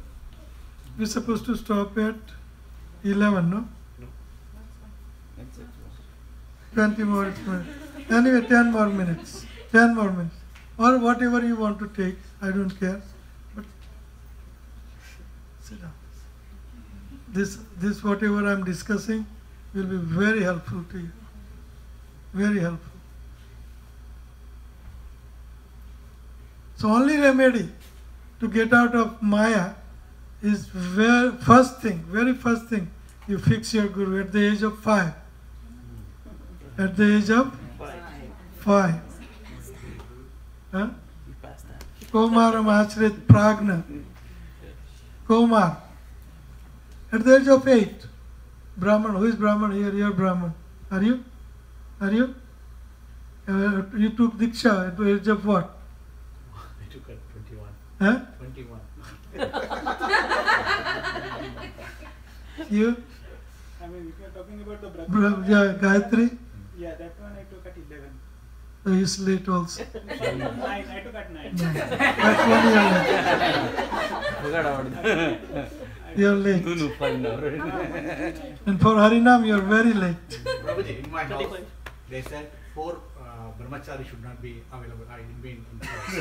We're supposed to stop at 11, no? 20 more minutes. Anyway, 10 more minutes. 10 more minutes. Or whatever you want to take, I don't care. But sit down. This whatever I'm discussing will be very helpful to you. Very helpful. So only remedy to get out of Maya is very first thing, you fix your Guru at the age of 5. At the age of 5. Huh? Komaram Achrit Pragna. Komar. At the age of 8. Brahman. Who is Brahman here? You are Brahman. Are you? Are you? You took Diksha at the age of what? I took at 21. Huh? 21. You? I mean, if you are talking about the Brahman, Yeah, Gayatri? yeah, that one I took at 11. So he's late also. 9, I took at 9. That's 1 year late. You're late. And for Harinam, you're very late. Prabhuji, in my house, they said 4 brahmachari should not be available. I didn't mean in the house.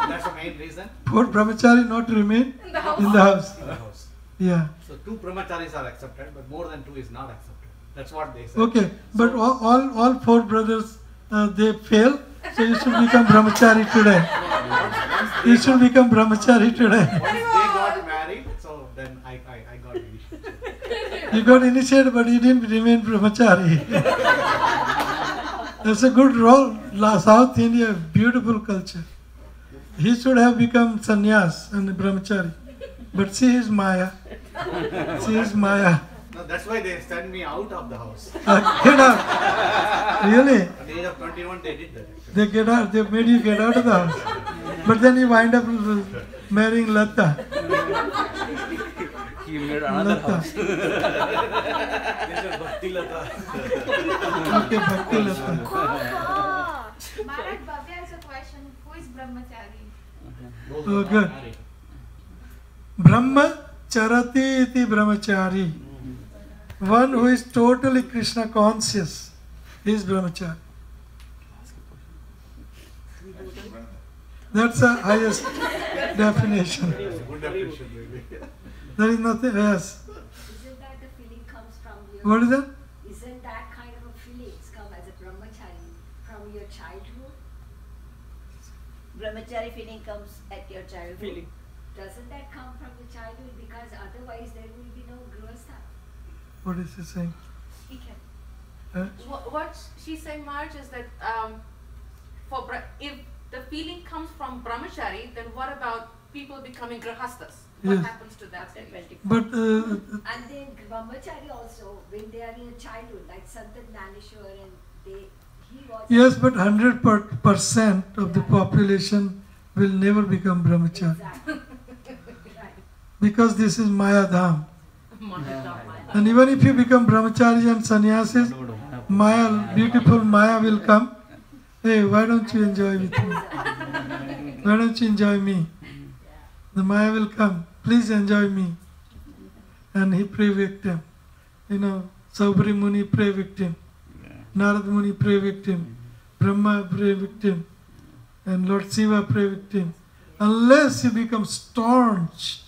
That's the main reason. 4 brahmachari not remain in the house. In the house. Yeah. So 2 brahmacharis are accepted, but more than 2 is not accepted. That's what they said. Okay, but all 4 brothers, they fail. So you should become brahmachari today. You should become brahmachari today. Once they got married, so then I got initiated. You got initiated, but you didn't remain brahmachari. That's a good role. South India, beautiful culture. He should have become sannyas and brahmachari. But see his Maya. See his Maya. No, that's why they sent me out of the house. Get out. Really? At the age of 21, they did that. They get out. They made you get out of the house. But then you wind up marrying Lata. He made another house. This is Bhakti Lata. Okay, Bhakti Lata. Maharaj Bhavya has a question. Who is Brahmachari? Those Oh, who are good. married. Brahma charati iti brahmachari. One who is totally Krishna conscious is brahmachari. That's the highest definition. Good definition, maybe. There is nothing else. Isn't that the feeling comes from you? What is that? Isn't that kind of a brahmachari feeling comes at your childhood. Feeling. Doesn't that come from the childhood? Because otherwise there will be no grihastha. What is he saying? He can. Huh? What she's saying, Maharaj, is that if the feeling comes from brahmachari, then what about people becoming grihasthas? What Yes. happens to that? After 24. But And then brahmachari also, when they are in childhood, like Santat Naneshwar, and he was. yes, but 100% of the population will never become brahmachari. Exactly. Right. Because this is Maya Dham. Mahadam. And even if you become brahmachari and sannyasis, Maya, beautiful Maya will come. Hey, why don't you enjoy with me? Why don't you enjoy me? The Maya will come. Please enjoy me. And he pray victim. You know, Saubri Muni pray victim. Narad Muni pray victim. Brahma pray victim. And Lord Shiva pray victim. Unless you become staunch,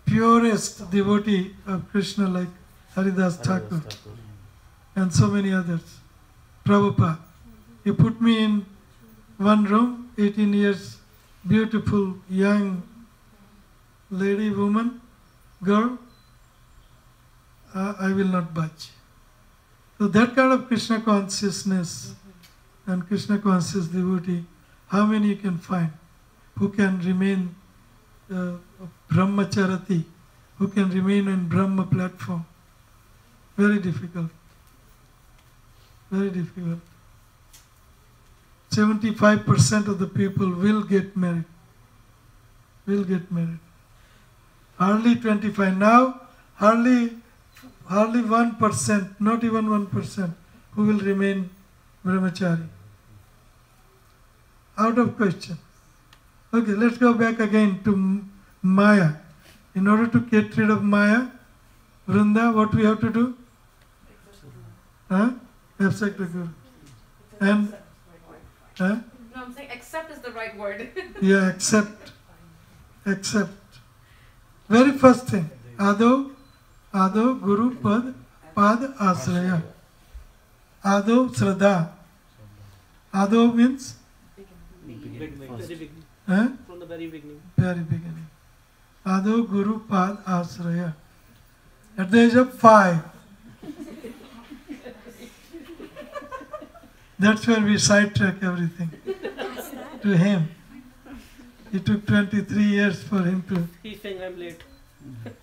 purest devotee of Krishna like Haridas Thakur and so many others. Prabhupada. You put me in one room, 18 years, beautiful, young lady, woman, girl, I will not budge. So that kind of Krishna consciousness and Krishna conscious devotee, how many you can find who can remain brahmacharati, who can remain on Brahma platform? Very difficult. Very difficult. 75% of the people will get married. Will get married. Hardly 25. Now, hardly 1%, not even 1%, who will remain brahmachari. Out of question. Okay, let's go back again to Maya. In order to get rid of Maya, Vrinda, what we have to do? Huh? Accept the Guru. And huh? No, I'm saying accept is the right word. Yeah, accept. Accept. Very first thing. Ado Guru Pad Asraya. Ado Shraddha. Ado means? Huh? From the very beginning. Very beginning. Ado Guru Pad Asraya. At the age of 5. That's where we sidetrack everything. To him. It took 23 years for him to. He's saying I'm late.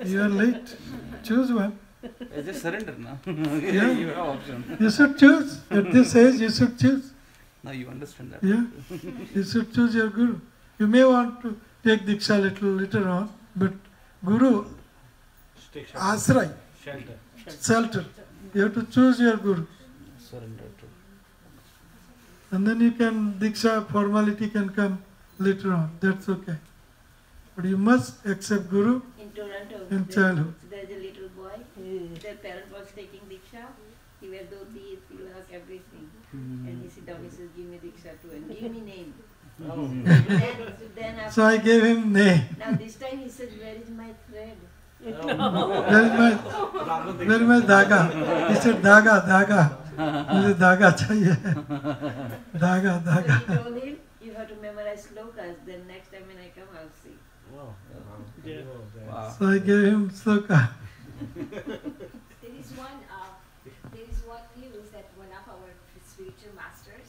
You are late. Choose one. Just surrender now. Yeah. You have option. You should choose. At this age, you should choose. Now you understand that. Yeah. You should choose your Guru. You may want to take Diksha little later on, but Guru, Asray, shelter. You have to choose your Guru. Surrender to. And then you can, Diksha formality can come later on. That's okay. But you must accept Guru In Toronto, in childhood. there's a little boy. Their parent was taking Diksha. He wear dhoti, tilak, everything. And he sit down, he says, give me Diksha too and give me name. Then So I gave him name. now this time he said, where is my thread? Where is my dhaga? He said, dhaga. मुझे धागा चाहिए. Dhaga. So he told him, you have to memorize slokas. Then next time when I come, I'll see. Yeah. Wow. So I gave him sloka. There is one news that one of our spiritual masters,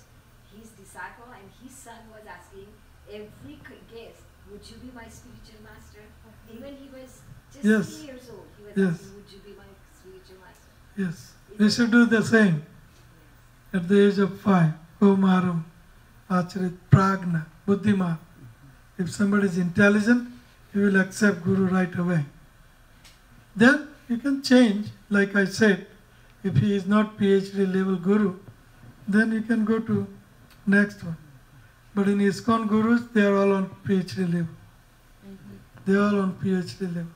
his disciple and his son was asking every guest, would you be my spiritual master? Even he was just Yes. 3 years old. He was Yes. asking, would you be my spiritual master? Yes. We should do the same. At the age of 5, Komaram, Acharit, Pragna, Buddhima. If somebody is intelligent, he will accept Guru right away. Then you can change, like I said, if he is not PhD level Guru, then you can go to next one. But in ISKCON Gurus, they are all on PhD level. They are all on PhD level.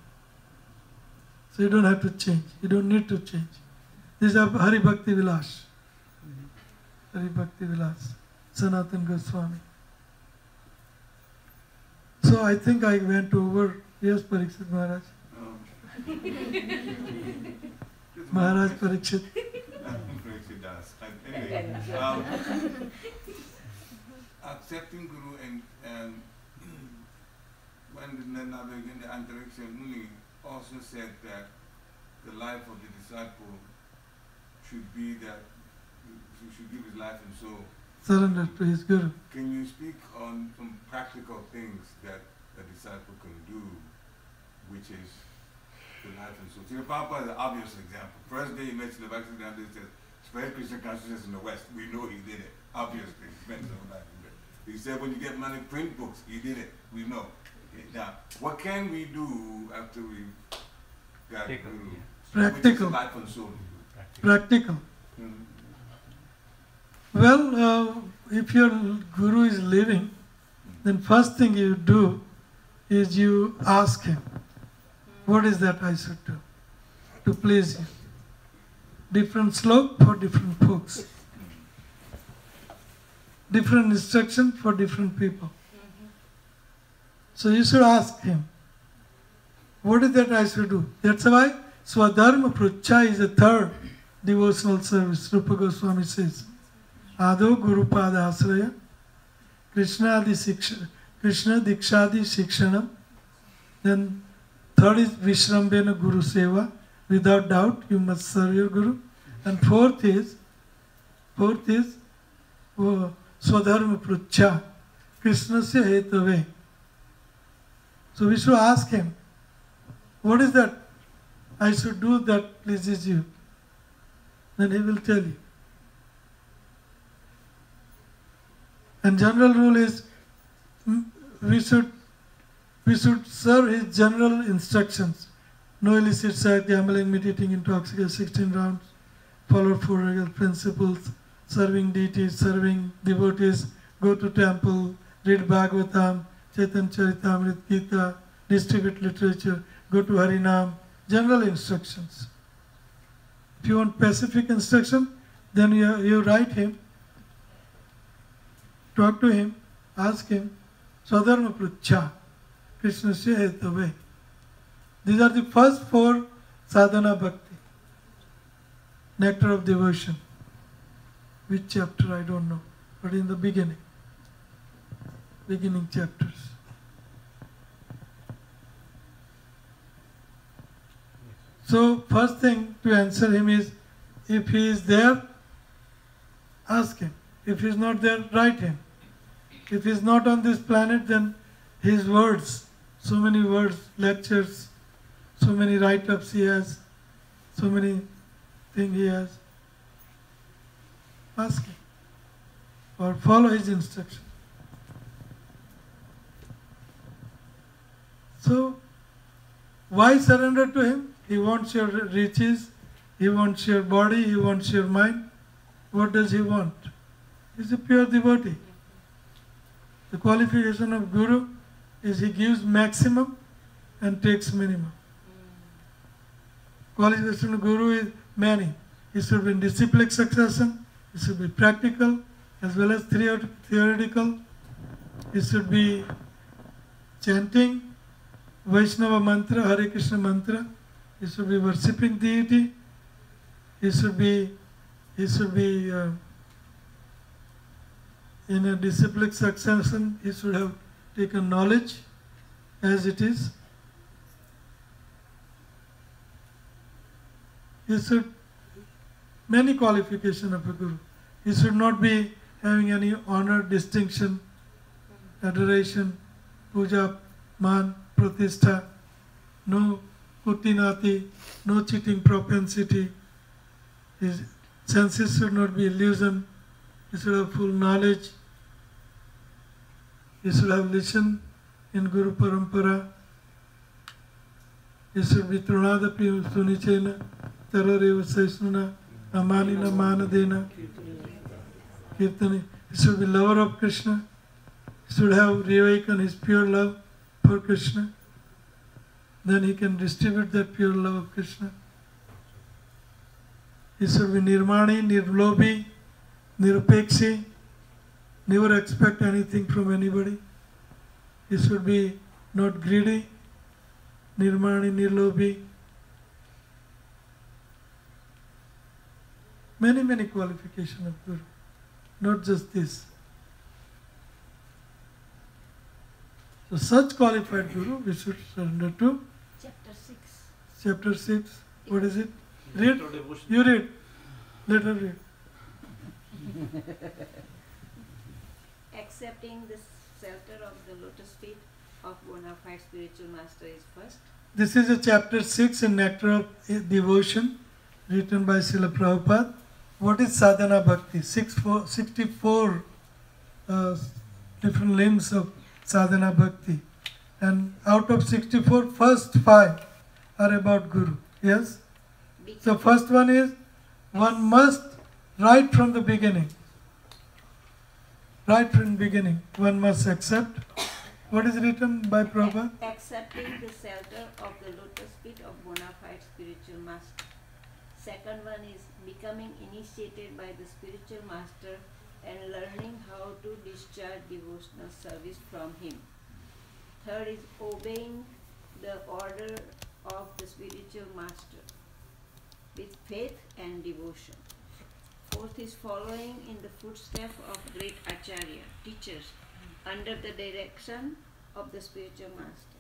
So you don't have to change. You don't need to change. These are Hari Bhakti Vilas. Hari Bhakti Vilas. Sanatan Goswami. So I think I went over. Yes, Parikshit Maharaj. Maharaj Parikshit. Parikshit Das. Anyway, accepting Guru and when the Navagin, the Antariksha Muni also said that the life of the disciple should be that he should give his life and soul. Surrender to his Guru. Can you speak on some practical things that a disciple can do, which is the life and soul? See, the Papa is an obvious example. First day he met the Bhakti, he says, spread Christian consciousness in the West. We know he did it. Obviously, he spent some life. He said, when you get money, print books. He did it. We know. Now, what can we do after we got Guru? Practical. Which is life and soul. Practical. Well, if your Guru is living, then first thing you do is you ask him, what is that I should do to please you? Different slope for different books. Different instruction for different people. So you should ask him, what is that I should do? That's why Swadharma Prucha is the third devotional service. Rupa Goswami says, Ado Guru Pada Asraya, Krishna Dikshadi Shikshanam. Then third is Vishrambena Guru Seva. Without doubt, you must serve your Guru. And fourth is Swadharma Prucha, Krishnasya Hetave. So we should ask him, what is that I should do that pleases you? Then he will tell you. And general rule is we should serve his general instructions. No illicit sex, gambling, meditating, intoxication, 16 rounds, follow 4 regal principles, serving deities, serving devotees, go to temple, read Bhagavatam, Chaitanya Charitamrita, Gita, distribute literature, go to Harinam, general instructions. If you want specific instruction, then you write him, talk to him, ask him, Swadharma Prucha, Krishnasya Hetave. These are the first 4 sadhana bhakti, nectar of devotion. Which chapter I don't know, but in the beginning chapters. So first thing to answer him is, if he is there, ask him. If he is not there, write him. If he is not on this planet, then his words, so many words, lectures, so many write-ups he has, so many things he has. Ask him or follow his instruction. So, why surrender to him? He wants your riches, he wants your body, he wants your mind. What does he want? He's a pure devotee. The qualification of Guru is he gives maximum and takes minimum. Qualification of Guru is many. He should be in disciplic succession, he should be practical as well as theoretical. He should be chanting Vaishnava mantra, Hare Krishna mantra. He should be worshipping deity. He should be in a disciplic succession. He should have taken knowledge as it is. He should, many qualifications of a Guru. He should not be having any honor, distinction, adoration, puja, man, pratishtha, no kutinati, no cheating propensity. His senses should not be illusion. He should have full knowledge. He should have listened in Guru Parampara. He should be Trunadapi Sunichena, Tarareva Saisnuna, Amanina Manadena, Kirtani. He should be lover of Krishna. He should have reawakened his pure love for Krishna. Then he can distribute that pure love of Krishna. He should be Nirmani, Nirlobi, Nirupekshi, never expect anything from anybody. He should be not greedy, Nirmani, Nirlobi. Many qualifications of Guru, not just this. So such qualified Guru we should surrender to. Chapter 6. Chapter 6. What is it? Read. You read. Let her read. Accepting the shelter of the lotus feet of bona fide spiritual master is first. This is a chapter 6 in Nectar of Devotion, written by Srila Prabhupada. What is sadhana bhakti? 64 different limbs of sadhana bhakti. And out of 64, first 5 are about Guru. Yes? So first one is, one must, right from the beginning, one must accept. What is written by Prabhupada? Accepting the shelter of the lotus feet of bona fide spiritual master. Second one is becoming initiated by the spiritual master and learning how to discharge devotional service from him. Third is obeying the order of the spiritual master with faith and devotion. Fourth is following in the footsteps of great acharya, teachers, under the direction of the spiritual master.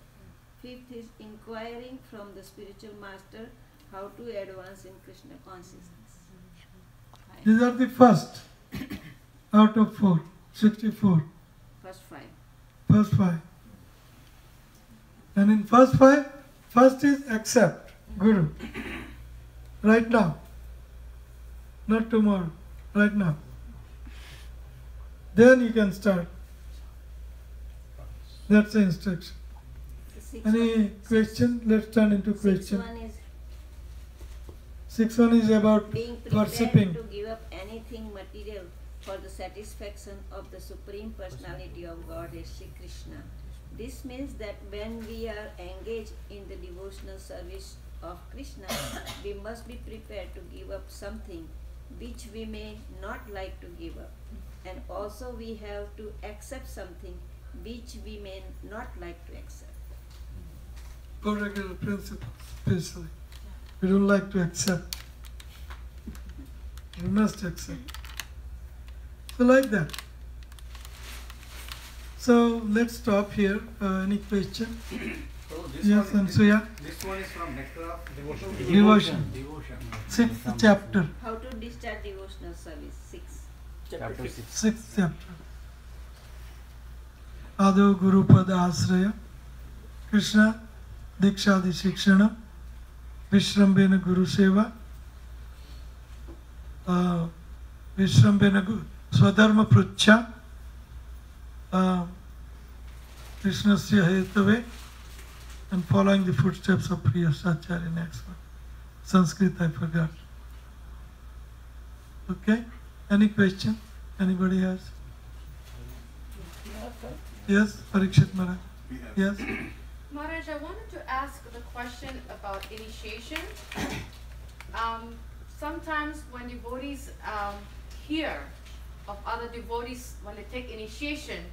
Fifth is inquiring from the spiritual master how to advance in Krishna consciousness. These are the first out of 64. First 5. First 5. And in first 5, first is accept Guru. Right now. Not tomorrow. Right now. Then you can start. That's the instruction. Any question? Let's turn into question. Sixth one is about being prepared worshipping. to give up anything material for the satisfaction of the Supreme Personality of Godhead, Shri Krishna. This means that when we are engaged in the devotional service of Krishna, we must be prepared to give up something which we may not like to give up. And also we have to accept something which we may not like to accept. For regular principles, especially. We don't like to accept. We must accept. So like that. So let's stop here. Any question? So this Yes, one and is, Suya? This one is from Nectar of Devotion. Devotion. Devotion. 6th chapter. How to discharge devotional service? 6. Chapter 6. 6th chapter. Ado Guru Pada Asraya Krishna Dikshadi Shikshana Vishrambena Guru Seva Vishrambena Swadharma Prucha Krishnasya Hetave, and following the footsteps of Priya Sacharya. Next one. Sanskrit I forgot. Okay? Any question? Anybody has? Yes, Parikshit Maharaj. Yes? Maharaj, I wanted to ask the question about initiation. Sometimes when devotees hear of other devotees, when they take initiation,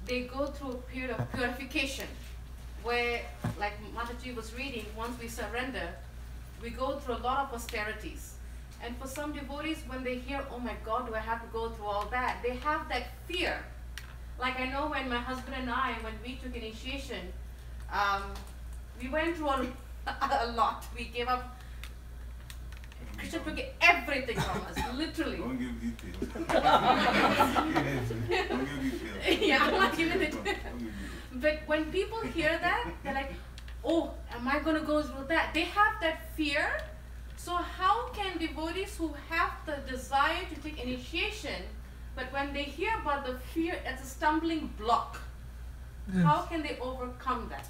they go through a period of purification where, like Mataji was reading, once we surrender, we go through a lot of austerities. And for some devotees, when they hear, oh my God, do I have to go through all that? They have that fear. Like I know when my husband and I, when we took initiation, we went through a lot. We gave up. Krishna took everything from us, literally. Don't give details. Don't give details. Yeah, I'm not giving it. Don't give details. But when people hear that, they're like, oh, am I going to go through that? They have that fear. So how can devotees who have the desire to take initiation, but when they hear about the fear as a stumbling block, Yes. how can they overcome that?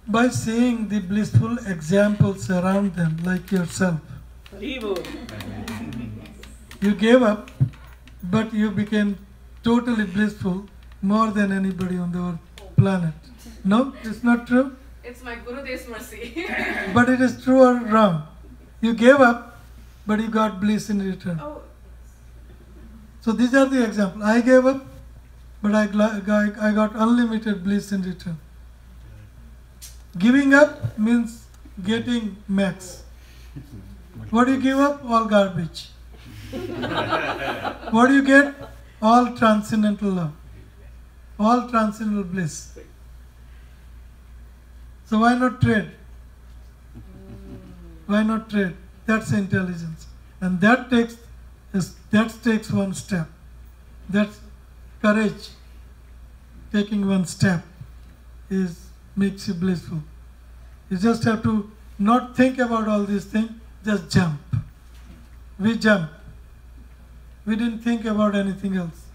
By seeing the blissful examples around them, like yourself. You gave up, but you became totally blissful, more than anybody on the planet. No, it's not true. It's my Gurudev's mercy. But it is true or wrong. You gave up, but you got bliss in return. Oh, So these are the examples. I gave up, but I got unlimited bliss in return. Giving up means getting max. What do you give up? All garbage. What do you get? All transcendental love. all transcendental bliss. So why not trade? Why not trade? That's intelligence. And that takes one step. That's courage. Taking one step makes you blissful. You just have to not think about all these things, just jump. We jump. We didn't think about anything else.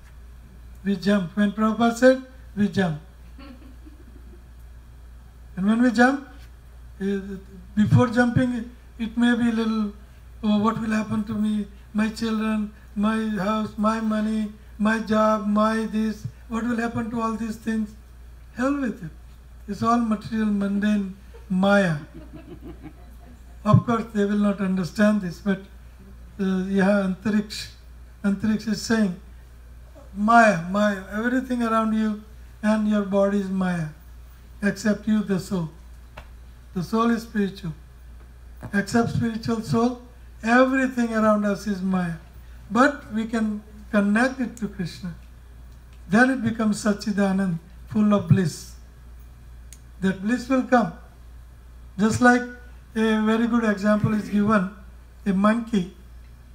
We jump. When Prabhupada said, we jump. And when we jump, before jumping, it may be a little, oh, what will happen to me, my children, my house, my money, my job, my this, what will happen to all these things? Hell with it. It's all material, mundane, Maya. Of course, they will not understand this, but Antariksh is saying, Maya, everything around you and your body is Maya, except you, the soul. The soul is spiritual. Except spiritual soul, everything around us is Maya. But we can connect it to Krishna. Then it becomes Satchidanand, full of bliss. That bliss will come. Just like a very good example is given, a monkey.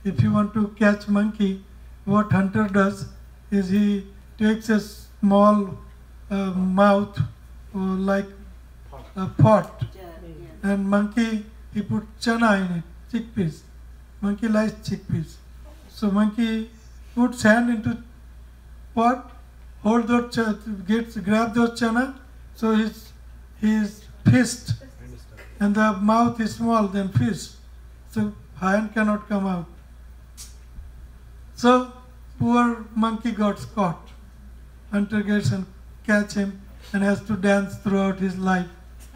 If you want to catch monkey, what hunter does is he takes a small mouth like a pot, and monkey, he put chana in it, chickpeas. Monkey likes chickpeas. So monkey puts hand into pot, hold those, grab those chana, so his fist, and the mouth is small than fist, so hand cannot come out. So poor monkey got caught. Hunter gets and catch him and has to dance throughout his life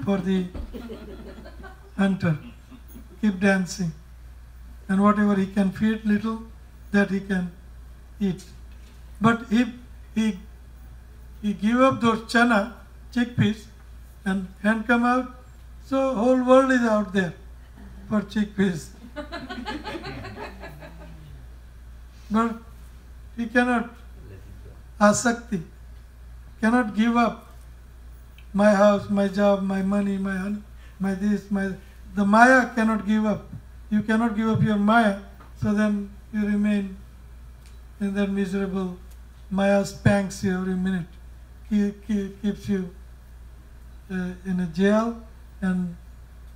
for the hunter. Keep dancing. And whatever he can feed little, that he can eat. But if he give up those chana, chickpeas, and hand come out, so whole world is out there for chickpeas. But he cannot, asakti, cannot give up my house, my job, my money, my this, the Maya cannot give up. You cannot give up your Maya, so then you remain in that miserable, Maya spanks you every minute, keeps you in a jail and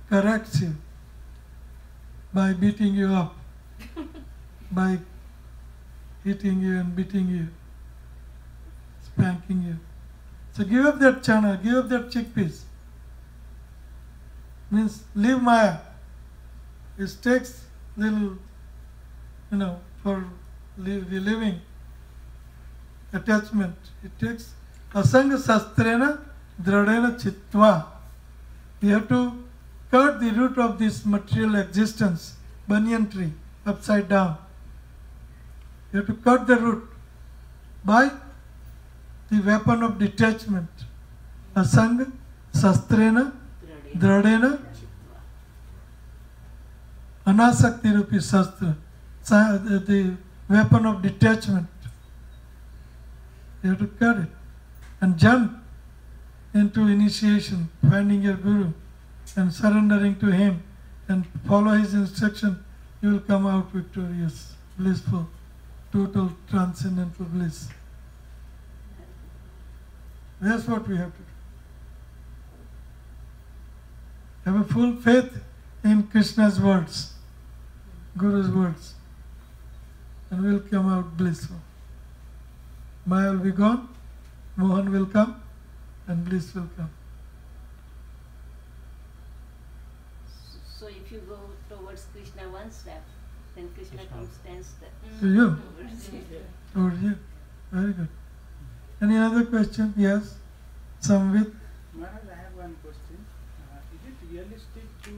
corrects you by beating you up, by hitting you and beating you, spanking you. So give up that chana, give up that chickpeas. Means leave Maya. It takes little, for the living attachment. It takes asanga sastrena dradena chitva. You have to cut the root of this material existence, banyan tree, upside down. You have to cut the root by the weapon of detachment. Asanga, sastrena, dradena, anasakti rupi sastra, the weapon of detachment. You have to cut it and jump into initiation, finding your guru and surrendering to him and follow his instruction. You will come out victorious, blissful, total transcendental bliss. That's what we have to do. Have a full faith in Krishna's words, Guru's words, and we'll come out blissful. Maya will be gone, Mohan will come, and bliss will come. So if you go towards Krishna one step, then Krishna comes 10 steps. To you. Towards you. Very good. Any other question? Yes? Samvit? Maharaj, I have one question. Is it realistic to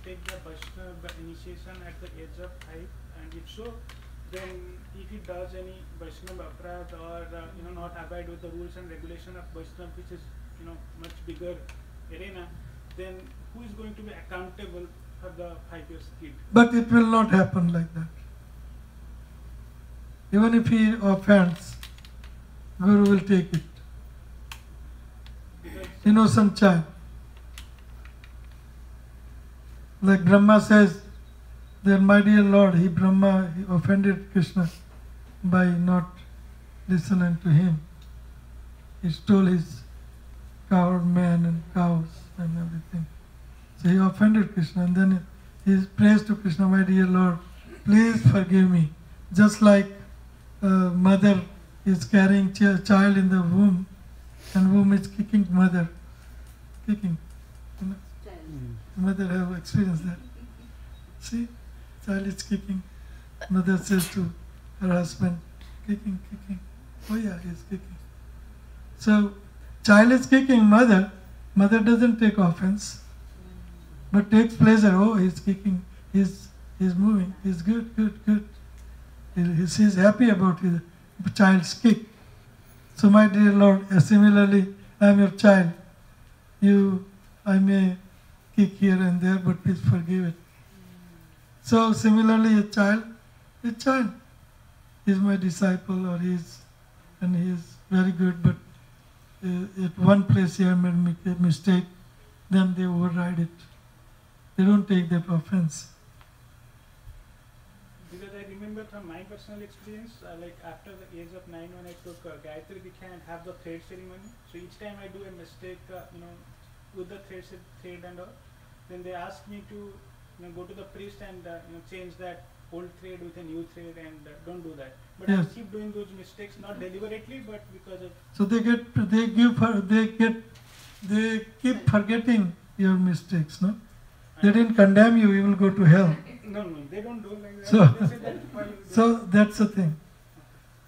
take the Vaishnava initiation at the age of 5? And if so, then if he does any Vaishnava aparadh or not abide with the rules and regulation of Vaishnava, which is much bigger arena, then who is going to be accountable for the 5 years kid? But it will not happen like that. Even if he offends, Guru will take it. innocent child. Like Brahma says, that my dear Lord, he offended Krishna by not listening to him. He stole his coward men and cows and everything. So he offended Krishna, and then he prays to Krishna, my dear Lord, please forgive me. Just like a mother is carrying child in the womb, and womb is kicking mother. Kicking. You know? Mother have experienced that. See? Child is kicking. Mother says to her husband, kicking. Oh yeah, he's kicking. So, child is kicking mother. Mother doesn't take offense, but takes pleasure. Oh, he's kicking. He's moving. He's good. He's happy about his child's kick. So, my dear Lord, similarly, I am your child. I may kick here and there, but please forgive it. So similarly, a child is my disciple, or he is very good, but at one place he made a mistake, then they override it. They don't take that offense. Because I remember from my personal experience, like after the age of 9, when I took Gayatri Dikha and have the thread ceremony, so each time I do a mistake, with the thread and all, then they ask me to go to the priest and change that old thread with a new thread, and don't do that. But yes. I keep doing those mistakes, not deliberately, but because of. So they keep forgetting your mistakes, no? They didn't condemn you, you will go to hell. No, they don't do like that. So, they say that so that's the thing.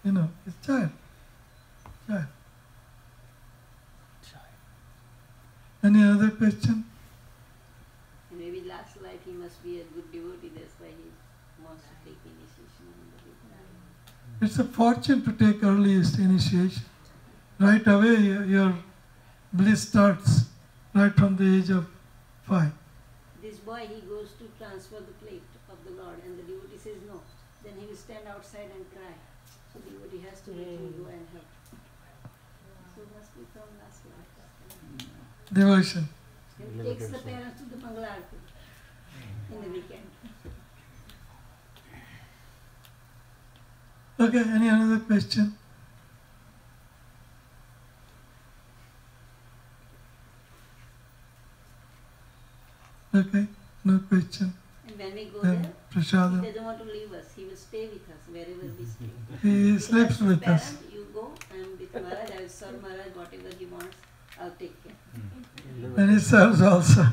It's child. Any other question? Maybe last life he must be a good devotee, that's why he wants to take initiation. It's a fortune to take earliest initiation. Right away your bliss starts right from the age of 5. This boy, he goes to transfer the plate of the Lord, and the devotee says no. Then he will stand outside and cry. So the devotee has to let him go and help. So it must be from last life. Devotion. He takes the parents to the Mangalarti in the weekend. Okay, any another question? Okay, no question. And when we go Then there, Prasadam. he doesn't want to leave us. He will stay with us wherever we stay. He sleeps with us. Parent, you go, and with Maharaj, I will serve Maharaj whatever he wants. I'll take care. And he serves also.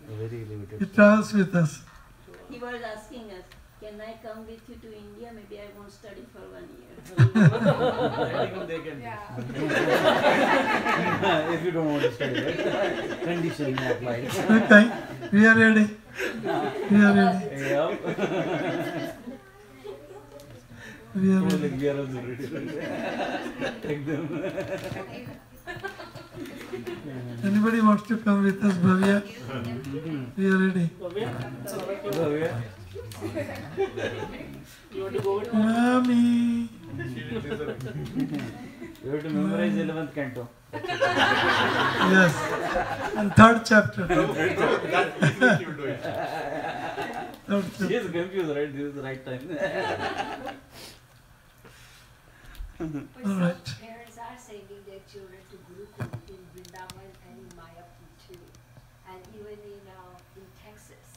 Very limited. He travels with us. He was asking us, can I come with you to India? Maybe I won't study for 1 year. They can. Yeah. If you don't want to study, right? Condition applied. Okay, we are ready. We are ready. Yeah. We are ready. We are also ready. Take them. Anybody wants to come with us, Bhavya? We are ready. You want to go with Mommy. You have to memorize 11th canto. Yes. And 3rd chapter. That you will do it. She is confused, right? This is the right time. But All right. some parents are sending their children to Gurukul in Vrindavan and in Mayapur too, and even in Texas,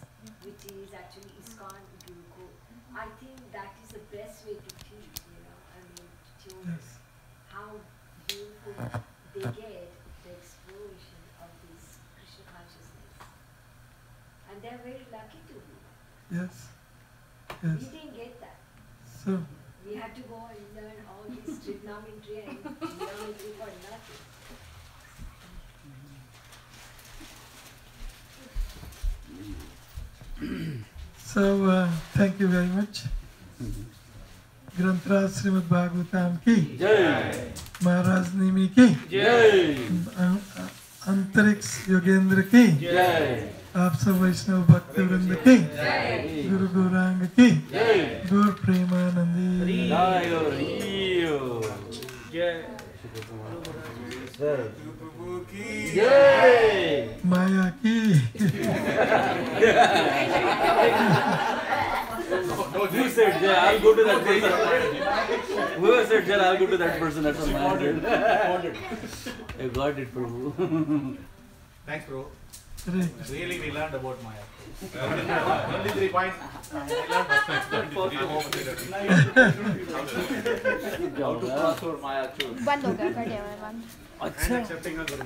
which is actually ISKCON Gurukul. I think that is the best way to teach, children Yes. how beautiful they get the exploration of this Krishna consciousness, and they're very lucky to be. Yes. We Yes. didn't get that. So, We had to go and learn all this trigonometry and geometry for nothing. so thank you very much. Grantraj Srimad Bhagavatam ki Jai. Maharaj Nimi ki Jai. Antariksh Yogendra ki Jai. आप सब वैष्णव भक्त वृंद की गुरु गौरांग की गौर Premanandi Jai. Jai. Prabhu ki Yay! Maya ki. Who said Jai? I'll go to that person. Whoever said Jai, I'll go to that person. That's what Maya said. I got it, Prabhu. Thanks, bro. Hare Really, we learned about Maya. Only 3 points. I learned How to transfer Maya actually. बंद हो गया कर दिया मैंने बंद अच्छा accepting a guru.